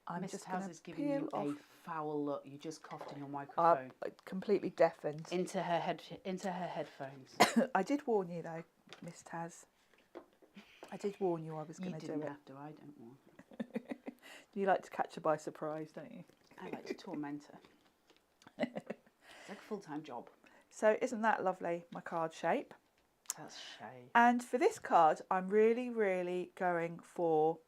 I'm Mrs. just House going is to giving peel you off. a foul look. You just coughed in your microphone. Completely deafened. Into her headphones. I did warn you though, Miss Taz. I did warn you I was going to do it. You didn't have to. I don't want. You like to catch her by surprise, don't you? I like to torment her. It's like a full-time job. So isn't that lovely, my card shape? That's shay. And for this card, I'm really, really going for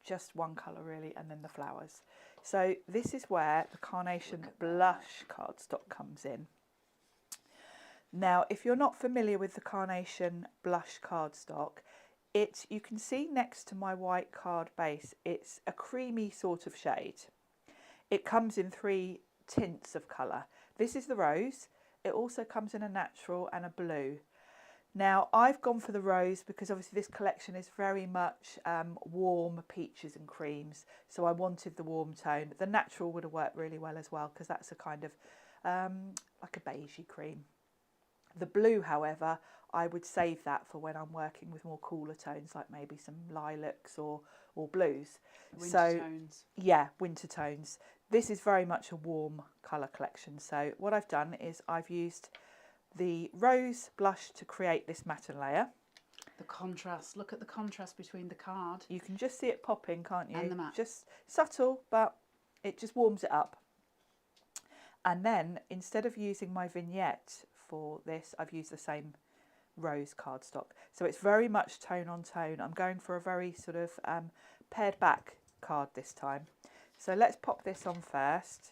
just one colour really, and then the flowers. So this is where the Carnation Blush cardstock comes in. Now, if you're not familiar with the Carnation Blush cardstock, you can see next to my white card base, it's a creamy sort of shade. It comes in 3 tints of colour. This is the rose. It also comes in a natural and a blue. Now I've gone for the rose because obviously this collection is very much warm peaches and creams, so I wanted the warm tone. The natural would have worked really well as well because that's a kind of like a beigey cream. The blue, however, I would save that for when I'm working with more cooler tones, like maybe some lilacs or blues. Winter tones. Yeah, winter tones. This is very much a warm colour collection. So what I've done is I've used the rose blush to create this matte layer. The contrast. Look at the contrast between the card. You can just see it popping, can't you? And the matte. Just subtle, but it just warms it up. And then instead of using my vignette for this, I've used the same rose cardstock. So it's very much tone on tone. I'm going for a very sort of pared back card this time. So let's pop this on first,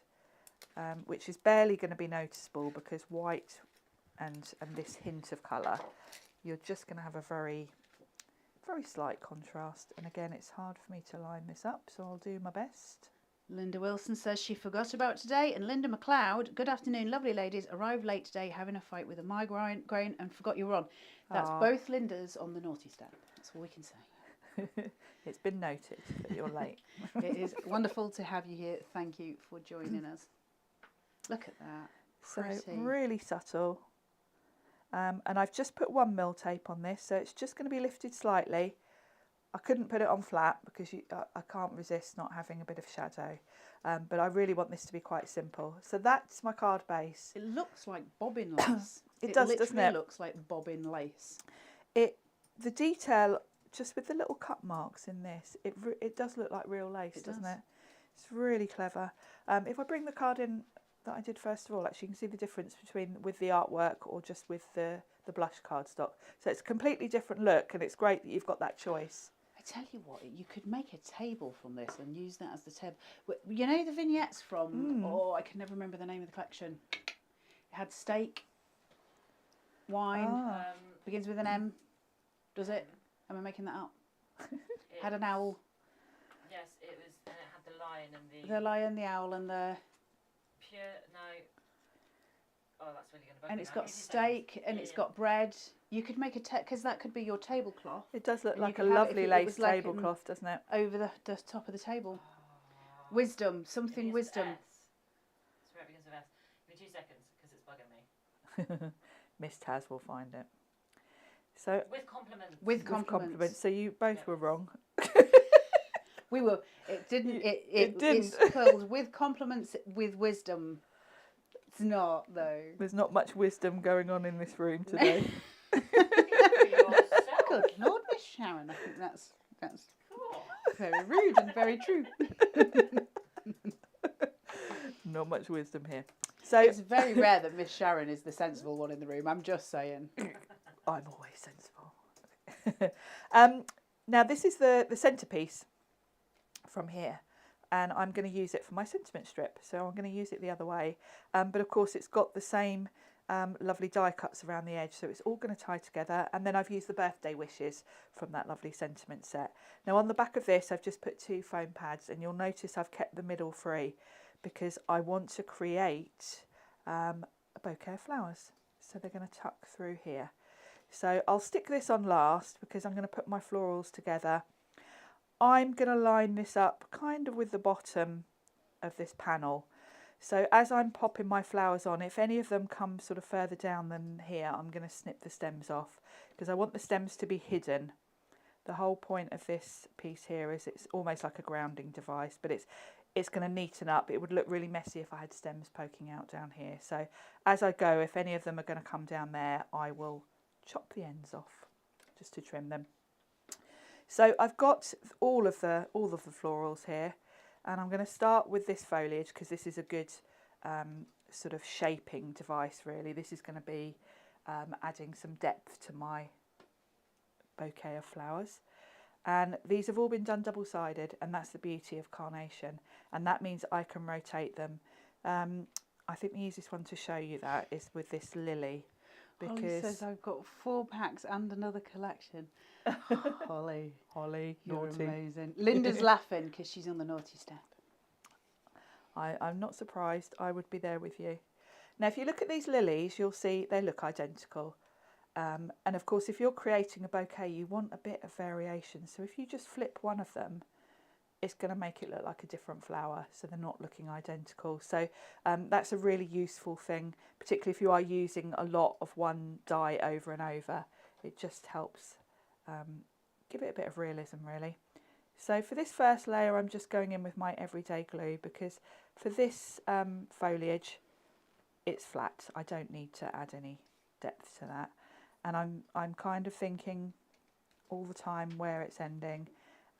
which is barely going to be noticeable because white and this hint of colour, you're just going to have a very slight contrast. And again, it's hard for me to line this up, so I'll do my best. Linda Wilson says she forgot about today. And Linda McLeod, good afternoon, lovely ladies. Arrived late today having a fight with a migraine and forgot you were on. That's both Lindas on the naughty step. That's all we can say. It's been noted that you're late. It is wonderful to have you here. Thank you for joining us. Look at that. Pretty. So really subtle. And I've just put 1mm tape on this, so it's just going to be lifted slightly. I couldn't put it on flat because I can't resist not having a bit of shadow. But I really want this to be quite simple. So that's my card base. It looks like bobbin lace. It does, doesn't it? It looks like bobbin lace. The detail, just with the little cut marks in this, it does look like real lace, doesn't it? It's really clever. If I bring the card in that I did first of all, actually you can see the difference between with the artwork or just with the blush cardstock. So it's a completely different look, and it's great that you've got that choice. I tell you what, you could make a table from this and use that as the table. You know the vignettes from, I can never remember the name of the collection. It had steak, wine, begins with an M, does it? Am I making that up? Had an owl. Yes, it was, and it had the lion and The lion, the owl, and the... Oh, that's really going to bug And me it's now. got steak, and it's got bread. You could make because that could be your tablecloth. It does look And like you a could have it lovely if it lace was like tablecloth, doesn't it? Over the top of the table. Wisdom, something It begins with wisdom. S. It's where it begins with S. Give me 2 seconds, because it's bugging me. Miss Taz will find it. So With compliments. With compliments. So you both were wrong. We were. It didn't. It didn't. It's spelled with compliments with wisdom. It's not though. There's not much wisdom going on in this room today. Good Lord, Miss Sharon. I think that's very rude and very true. Not much wisdom here. So It's very rare that Miss Sharon is the sensible one in the room. I'm just saying. I'm always sensible. Now this is the centrepiece from here, and I'm going to use it for my sentiment strip. So I'm going to use it the other way. But of course it's got the same lovely die cuts around the edge, so it's all going to tie together. And then I've used the birthday wishes from that lovely sentiment set. Now on the back of this I've just put 2 foam pads, and you'll notice I've kept the middle free because I want to create a bouquet of flowers. So they're going to tuck through here. So I'll stick this on last because I'm going to put my florals together. I'm going to line this up kind of with the bottom of this panel. So as I'm popping my flowers on, if any of them come sort of further down than here, I'm going to snip the stems off because I want the stems to be hidden. The whole point of this piece here is it's almost like a grounding device, but it's going to neaten up. It would look really messy if I had stems poking out down here. So as I go, if any of them are going to come down there, I will chop the ends off just to trim them. So I've got all of the florals here, and I'm going to start with this foliage because this is a good sort of shaping device really. This is going to be adding some depth to my bouquet of flowers, and these have all been done double-sided, and that's the beauty of Carnation, and that means I can rotate them. I think the easiest one to show you that is with this lily. Holly Because says I've got 4 packs and another collection. Holly, you're naughty. amazing. Linda's laughing because she's on the naughty step. I'm not surprised. I would be there with you. Now, if you look at these lilies, you'll see they look identical. And of course, if you're creating a bouquet, you want a bit of variation. So if you just flip one of them, it's going to make it look like a different flower, so they're not looking identical. So that's a really useful thing, particularly if you are using a lot of one dye over and over. It just helps give it a bit of realism, really. So for this first layer, I'm just going in with my everyday glue, because for this foliage, it's flat. I don't need to add any depth to that. And I'm kind of thinking all the time where it's ending,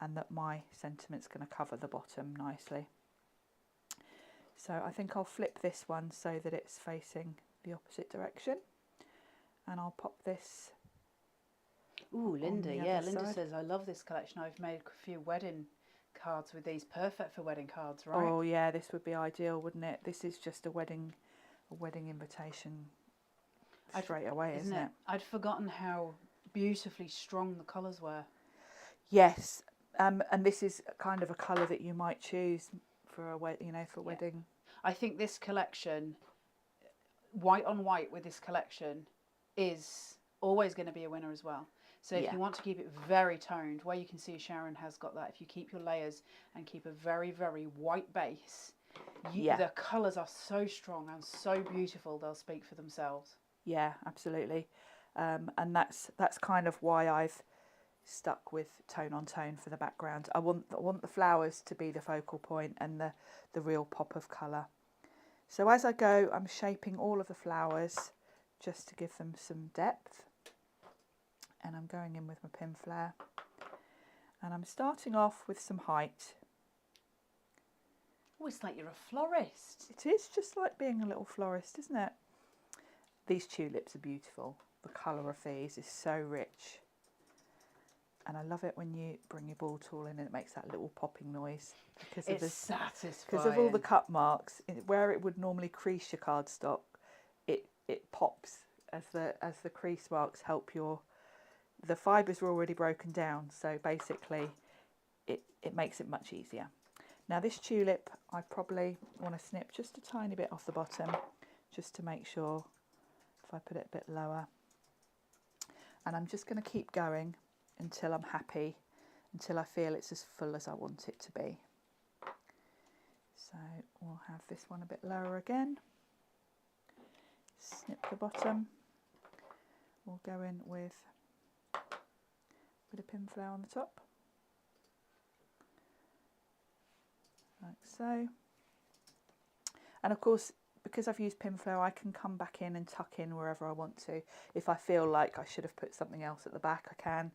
and that my sentiment's going to cover the bottom nicely. So I think I'll flip this one so that it's facing the opposite direction, and I'll pop this. Ooh, Linda, yeah, Linda side. says, I love this collection. I've made a few wedding cards with these. Perfect for wedding cards, right? Oh yeah, this would be ideal, wouldn't it? This is just a wedding invitation straight away, isn't it? I'd forgotten how beautifully strong the colours were. Yes, and this is kind of a colour that you might choose for a wedding. I think this collection, white on white with this collection, is always going to be a winner as well. So if you want to keep it very toned, where you can see Sharon has got that, if you keep your layers and keep a very, very white base, the colours are so strong and so beautiful, they'll speak for themselves. Yeah, absolutely. And that's kind of why I've stuck with tone on tone for the background. I want the flowers to be the focal point and the real pop of colour. So as I go, I'm shaping all of the flowers just to give them some depth. And I'm going in with my pin flare. And I'm starting off with some height. Oh, it's like you're a florist. It is just like being a little florist, isn't it? These tulips are beautiful. The colour of these is so rich. And I love it when you bring your ball tool in and it makes that little popping noise. It's satisfying. Because of all the cut marks, where it would normally crease your cardstock, it pops as the crease marks help the fibres are already broken down. So basically it makes it much easier. Now this tulip, I probably want to snip just a tiny bit off the bottom, just to make sure. If I put it a bit lower. And I'm just going to keep going until I'm happy, until I feel it's as full as I want it to be. So we'll have this one a bit lower again. Snip the bottom. We'll go in with a bit of pin flower on the top. Like so. And of course, because I've used pin flower, I can come back in and tuck in wherever I want to. If I feel like I should have put something else at the back, I can.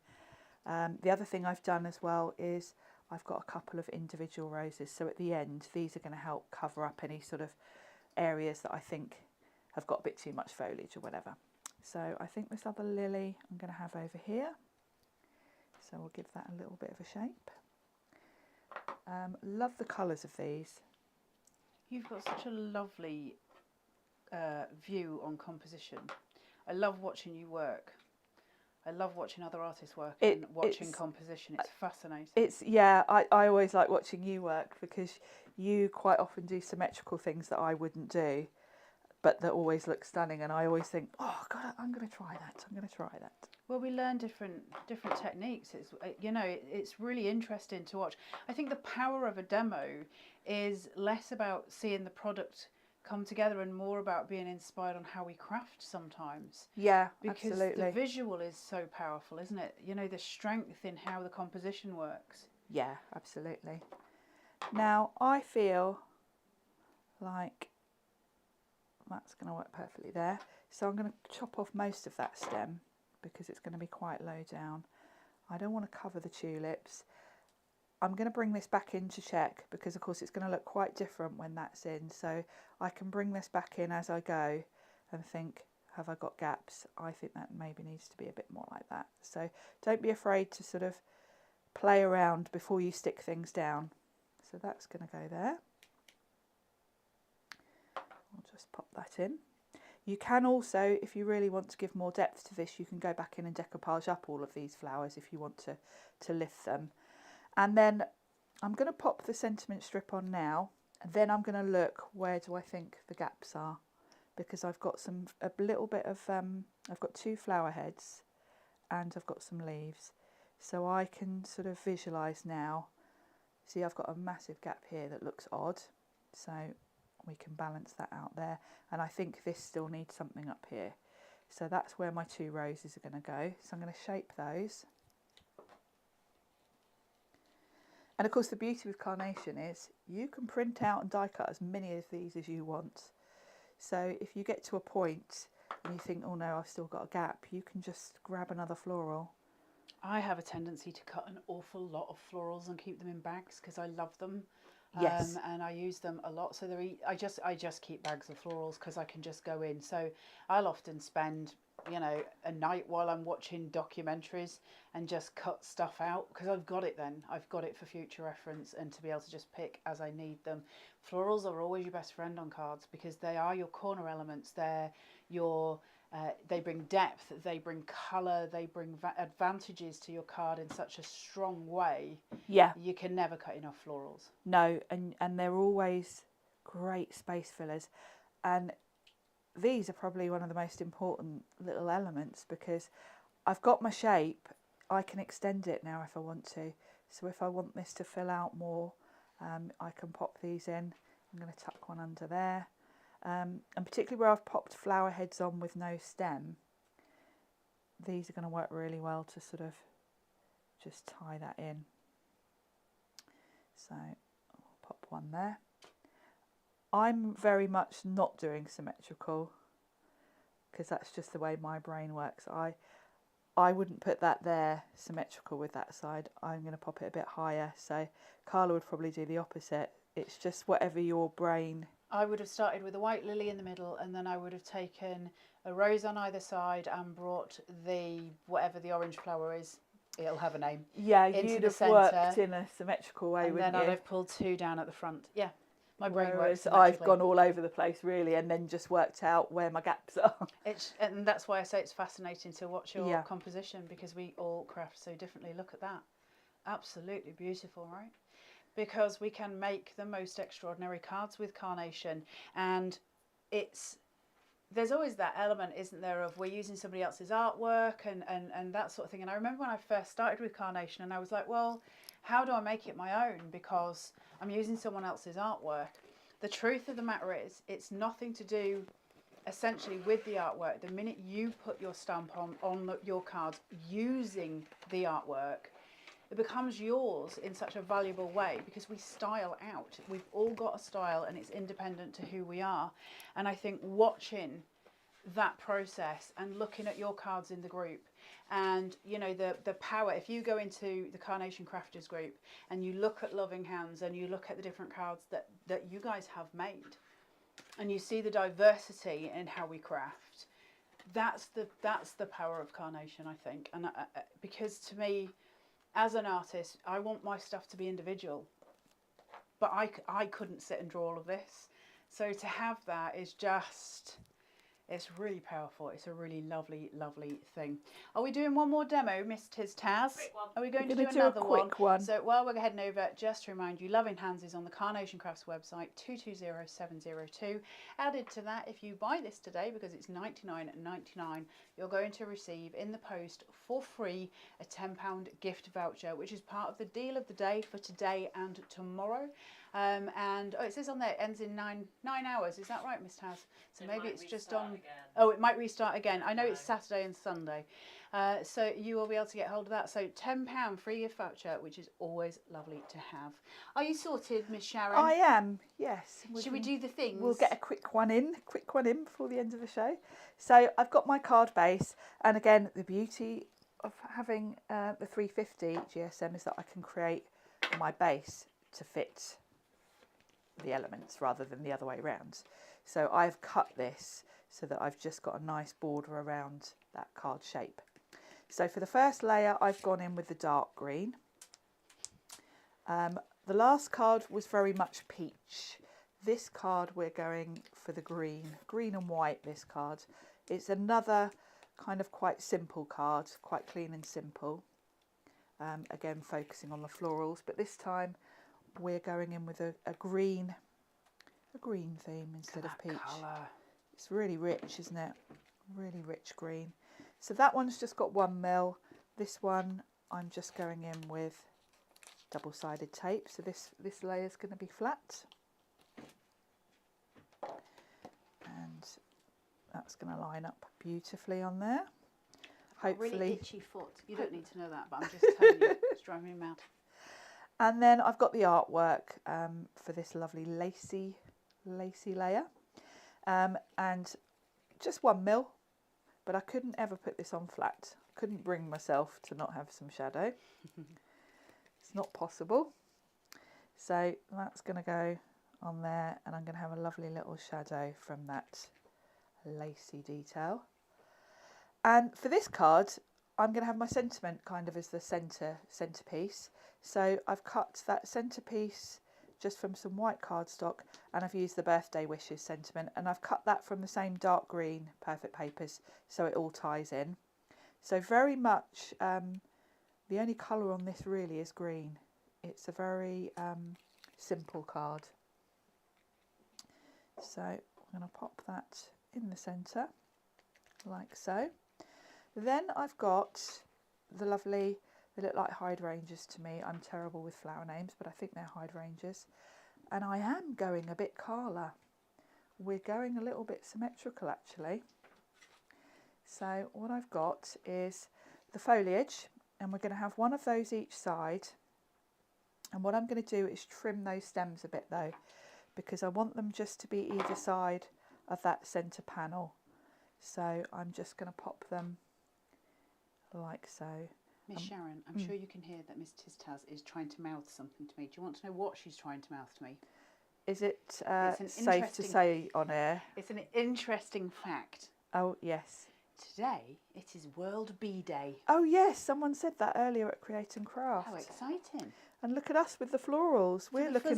The other thing I've done as well is I've got a couple of individual roses. So at the end, these are going to help cover up any sort of areas that I think have got a bit too much foliage or whatever. So I think this other lily I'm going to have over here. So we'll give that a little bit of a shape. Love the colours of these. You've got such a lovely view on composition. I love watching you work. I love watching other artists work and watching composition. It's fascinating. I always like watching you work, because you quite often do symmetrical things that I wouldn't do, but that always look stunning. And I always think, oh God, I'm going to try that. I'm going to try that. Well, we learn different techniques. It's really interesting to watch. I think the power of a demo is less about seeing the product come together and more about being inspired on how we craft sometimes. Yeah, because absolutely. the visual is so powerful, isn't it? The strength in how the composition works. Yeah, absolutely. Now I feel like that's going to work perfectly there. So I'm going to chop off most of that stem, because it's going to be quite low down. I don't want to cover the tulips. I'm going to bring this back in to check, because of course it's going to look quite different when that's in. So I can bring this back in as I go and think, have I got gaps? I think that maybe needs to be a bit more like that. So don't be afraid to sort of play around before you stick things down. So that's going to go there. I'll just pop that in. You can also, if you really want to give more depth to this, you can go back in and decoupage up all of these flowers if you want to lift them. And then I'm going to pop the sentiment strip on now, and then I'm going to look, where do I think the gaps are? because I've got a little bit of, I've got 2 flower heads and I've got some leaves. So I can sort of visualise now. See, I've got a massive gap here that looks odd. So we can balance that out there. And I think this still needs something up here. So that's where my 2 roses are going to go. So I'm going to shape those. And of course the beauty with Carnation is you can print out and die cut as many of these as you want. So if you get to a point and you think, oh no, I've still got a gap, you can just grab another floral. I have a tendency to cut an awful lot of florals and keep them in bags because I love them. Yes. And I use them a lot. So I just keep bags of florals because I can just go in. So I'll often spend, you know, a night while I'm watching documentaries and just cut stuff out because I've got it then. I've got it for future reference and to be able to just pick as I need them. Florals are always your best friend on cards because they are your corner elements. They're your they bring depth, they bring colour, they bring advantages to your card in such a strong way. Yeah. You can never cut enough florals. No, and they're always great space fillers. And these are probably one of the most important little elements because I've got my shape, I can extend it now if I want to. So if I want this to fill out more, I can pop these in. I'm going to tuck one under there. And particularly where I've popped flower heads on with no stem, these are going to work really well to sort of just tie that in. So I'll pop one there. I'm very much not doing symmetrical because that's just the way my brain works. I wouldn't put that there symmetrical with that side. I'm going to pop it a bit higher. So Carla would probably do the opposite. It's just whatever your brain... I would have started with a white lily in the middle and then I would have taken a rose on either side and brought whatever the orange flower is, it'll have a name. Yeah, into you'd the have worked centre, in a symmetrical way, and wouldn't then you? I'd have pulled 2 down at the front. Yeah, my brain works Whereas symmetrically. I've gone all over the place really and then just worked out where my gaps are. And that's why I say it's fascinating to watch your Yeah. composition because we all craft so differently. Look at that. Absolutely beautiful, right? Because we can make the most extraordinary cards with Carnation, and there's always that element, isn't there, of we're using somebody else's artwork and that sort of thing. And I remember when I first started with Carnation and I was like, well, how do I make it my own because I'm using someone else's artwork? The truth of the matter is it's nothing to do essentially with the artwork. The minute you put your stamp on your cards using the artwork, it becomes yours in such a valuable way because we style out. We've all got a style and it's independent to who we are. And I think watching that process and looking at your cards in the group and, you know, the power, if you go into the Carnation Crafters group and you look at Loving Hands and you look at the different cards that you guys have made and you see the diversity in how we craft, that's the power of Carnation, I think. And because to me, as an artist, I want my stuff to be individual, but I couldn't sit and draw all of this. So to have that is just, it's really powerful. It's a really lovely, lovely thing. Are we doing one more demo, Miss Tiz Taz? Quick one. Are we going to We're do gonna another a quick one? So while we're heading over, just to remind you, Loving Hands is on the Carnation Crafts website, 220702. Added to that, if you buy this today, because it's $99.99, you're going to receive in the post for free a £10 gift voucher, which is part of the deal of the day for today and tomorrow. And it says on there it ends in nine hours. Is that right, Miss Taz? So It maybe might it's just restart on. again. Oh, it might restart again. I know No. it's Saturday and Sunday. So you will be able to get hold of that. So £10 free gift voucher, which is always lovely to have. Are you sorted, Miss Sharon? I am, yes. Should we do the things? We'll get a quick one in before the end of the show. So I've got my card base, and again, the beauty of having the 350 GSM is that I can create my base to fit the elements rather than the other way around. So I've cut this so that I've just got a nice border around that card shape. So for the first layer, I've gone in with the dark green. The last card was very much peach. This card we're going for the green and white. This card, it's another kind of quite simple card, quite clean and simple. Again, focusing on the florals, but this time we're going in with a green theme instead of peach. Colour. It's really rich, isn't it? Really rich green. So that one's just got 1 mil. This one I'm just going in with double-sided tape. So this layer is going to be flat. And that's going to line up beautifully on there. Hopefully. Really itchy foot. You don't need to know that, but I'm just telling you, it's driving me mad. And then I've got the artwork for this lovely lacy layer. And just 1 mil, but I couldn't ever put this on flat. Couldn't bring myself to not have some shadow. It's not possible. So that's going to go on there, and I'm going to have a lovely little shadow from that lacy detail. And for this card, I'm going to have my sentiment kind of as the centerpiece. So I've cut that centerpiece just from some white cardstock, and I've used the birthday wishes sentiment, and I've cut that from the same dark green Perfect Papers, so it all ties in. So very much the only colour on this really is green. It's a very simple card. So I'm going to pop that in the centre like so. Then I've got the lovely, they look like hydrangeas to me. I'm terrible with flower names, but I think they're hydrangeas. And I am going a bit Carla. We're going a little bit symmetrical actually. So what I've got is the foliage, and we're going to have one of those each side. And what I'm going to do is trim those stems a bit though, because I want them just to be either side of that centre panel. So I'm just going to pop them like so. Miss Sharon, I'm sure you can hear that Miss Taz is trying to mouth something to me. Do you want to know what she's trying to mouth to me? Is it safe to say on air? It's an interesting fact. Oh, yes. Today, it is World Bee Day. Oh, yes. Someone said that earlier at Create and Craft. How exciting. And look at us with the florals. We're looking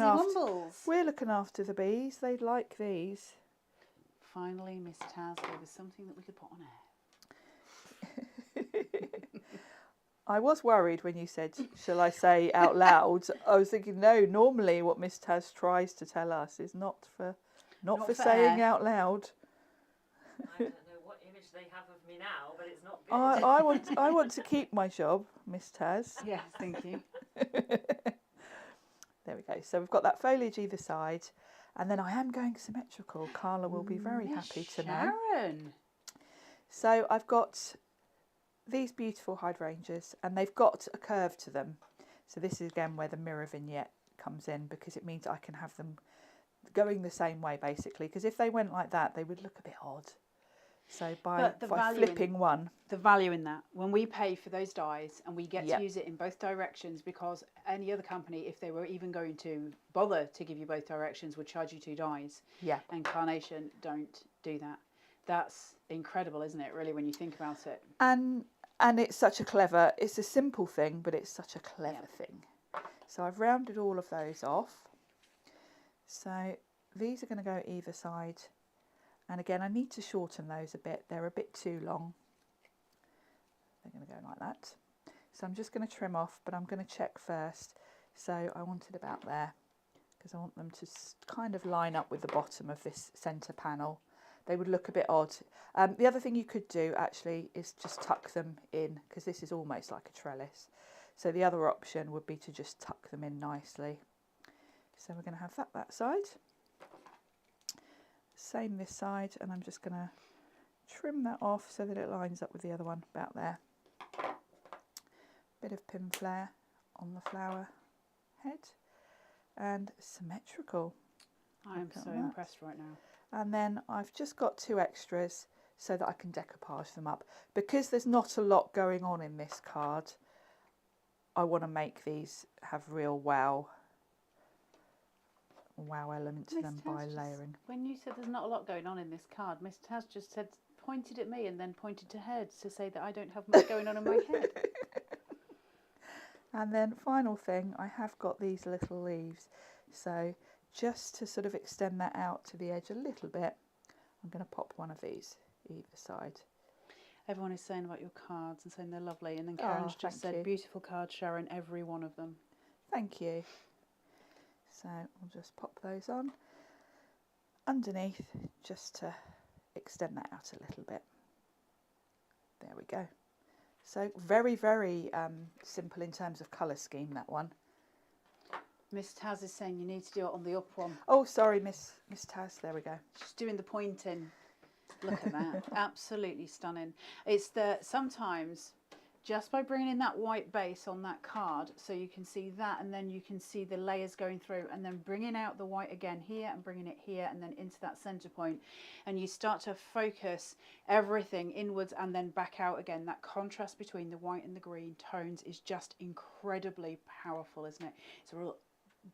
after the bees. They like these. Finally, Miss Taz gave us something that we could put on air. I was worried when you said, shall I say out loud? I was thinking, no, normally what Miss Taz tries to tell us is not for saying out loud. I don't know what image they have of me now, but it's not good. I want to keep my job, Miss Taz. Yes, thank you. There we go. So we've got that foliage either side, and then I am going symmetrical. Carla will be very happy to know. Sharon. So I've got these beautiful hydrangeas, and they've got a curve to them. So this is again where the mirror vignette comes in, because it means I can have them going the same way basically, because if they went like that they would look a bit odd. So by flipping one. The value in that, when we pay for those dies and we get to use it in both directions, because any other company, if they were even going to bother to give you both directions, would charge you 2 dies. Yeah. And Carnation don't do that. That's incredible, isn't it, really, when you think about it? And it's such a clever, it's a simple thing, but it's such a clever thing. So I've rounded all of those off. So these are going to go either side. And again, I need to shorten those a bit. They're a bit too long. They're going to go like that. So I'm just going to trim off, but I'm going to check first. So I want it about there, because I want them to kind of line up with the bottom of this centre panel. They would look a bit odd. The other thing you could do actually is just tuck them in, because this is almost like a trellis. So the other option would be to just tuck them in nicely. So we're going to have that side. Same this side, and I'm just going to trim that off so that it lines up with the other one about there. Bit of pin flare on the flower head, and symmetrical. I am so impressed right now. And then I've just got 2 extras so that I can decoupage them up. Because there's not a lot going on in this card, I want to make these have real wow element to them by layering. When you said there's not a lot going on in this card, Miss Taz just pointed at me and then pointed to her to say that I don't have much going on in my head. And then final thing, I have got these little leaves. So just to sort of extend that out to the edge a little bit, I'm going to pop one of these either side. Everyone is saying about your cards and saying they're lovely, and then Karen's just said, beautiful cards, Sharon, every one of them. Thank you. So we'll just pop those on underneath just to extend that out a little bit. There we go. So very, very simple in terms of colour scheme, that one. Miss Taz is saying you need to do it on the up one. Oh, sorry, Miss Taz. There we go. She's doing the pointing. Look at that. Absolutely stunning. It's sometimes just by bringing in that white base on that card, so you can see that, and then you can see the layers going through, and then bringing out the white again here and bringing it here and then into that center point, and you start to focus everything inwards and then back out again. That contrast between the white and the green tones is just incredibly powerful, isn't it? It's a real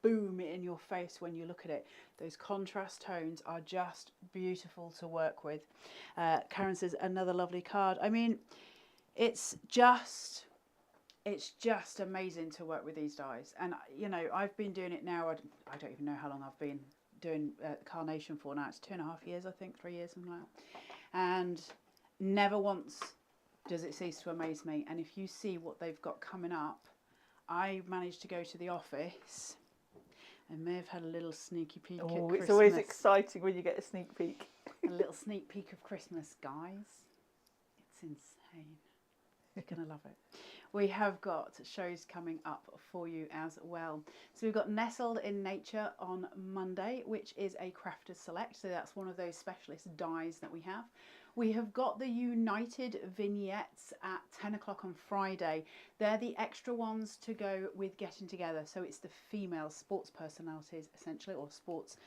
boom in your face when you look at it. Those contrast tones are just beautiful to work with. Karen says another lovely card. I mean, it's just amazing to work with these dies. And you know, I've been doing it now, I don't even know how long I've been doing Carnation for now. It's 2.5 years, I think, 3 years, something like that. And never once does it cease to amaze me. And if you see what they've got coming up, I managed to go to the office. I may have had a little sneaky peek at Christmas. It's always exciting when you get a sneak peek. A little sneak peek of Christmas, guys. It's insane. You're going to love it. We have got shows coming up for you as well. So we've got Nestled in Nature on Monday, which is a Crafter's Select. So that's one of those specialist dies that we have. We have got the United vignettes at 10 o'clock on Friday. They're the extra ones to go with Getting Together. So it's the female sports personalities, essentially, or sports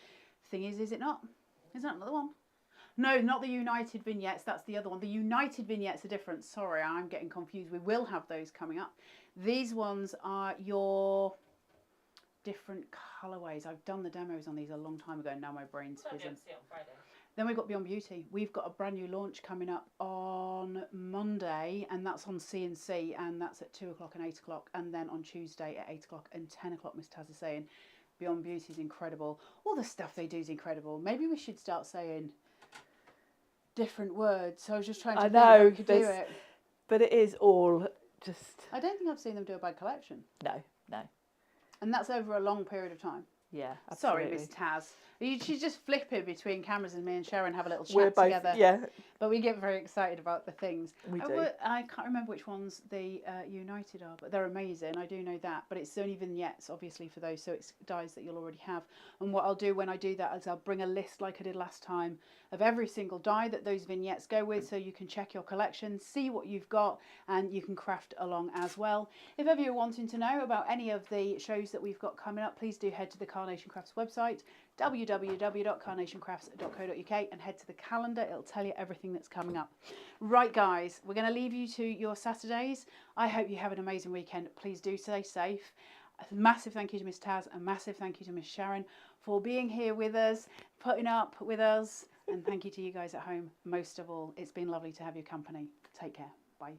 thingies, is it not? Is that another one? No, not the United vignettes. That's the other one. The United vignettes are different. Sorry, I'm getting confused. We will have those coming up. These ones are your different colourways. I've done the demos on these a long time ago. Now my brain's fizzing. Then we've got Beyond Beauty. We've got a brand new launch coming up on Monday, and that's on C&C, and that's at 2 o'clock and 8 o'clock. And then on Tuesday at 8 o'clock and 10 o'clock, Miss Taz is saying, Beyond Beauty is incredible. All the stuff they do is incredible. Maybe we should start saying different words. So I was just trying to think if we could do it. But it is all just... I don't think I've seen them do a bad collection. No. And that's over a long period of time. Yeah, absolutely. Sorry, Miss Taz. She's just flipping between cameras, and me and Sharon have a little We're chat both, together. yeah. But we get very excited about the things. We do. I can't remember which ones the United are, but they're amazing. I do know that. But it's only vignettes, obviously, for those. So it's dies that you'll already have. And what I'll do when I do that is I'll bring a list, like I did last time, of every single die that those vignettes go with, so you can check your collection, see what you've got, and you can craft along as well. If ever you're wanting to know about any of the shows that we've got coming up, please do head to the Carnation Crafts website, www.carnationcrafts.co.uk, and head to the calendar. It'll tell you everything that's coming up. Right, guys, we're going to leave you to your Saturdays. I hope you have an amazing weekend. Please do stay safe. A massive thank you to Miss Taz, a massive thank you to Miss Sharon for being here with us, putting up with us, and thank you to you guys at home. Most of all, it's been lovely to have your company. Take care. Bye.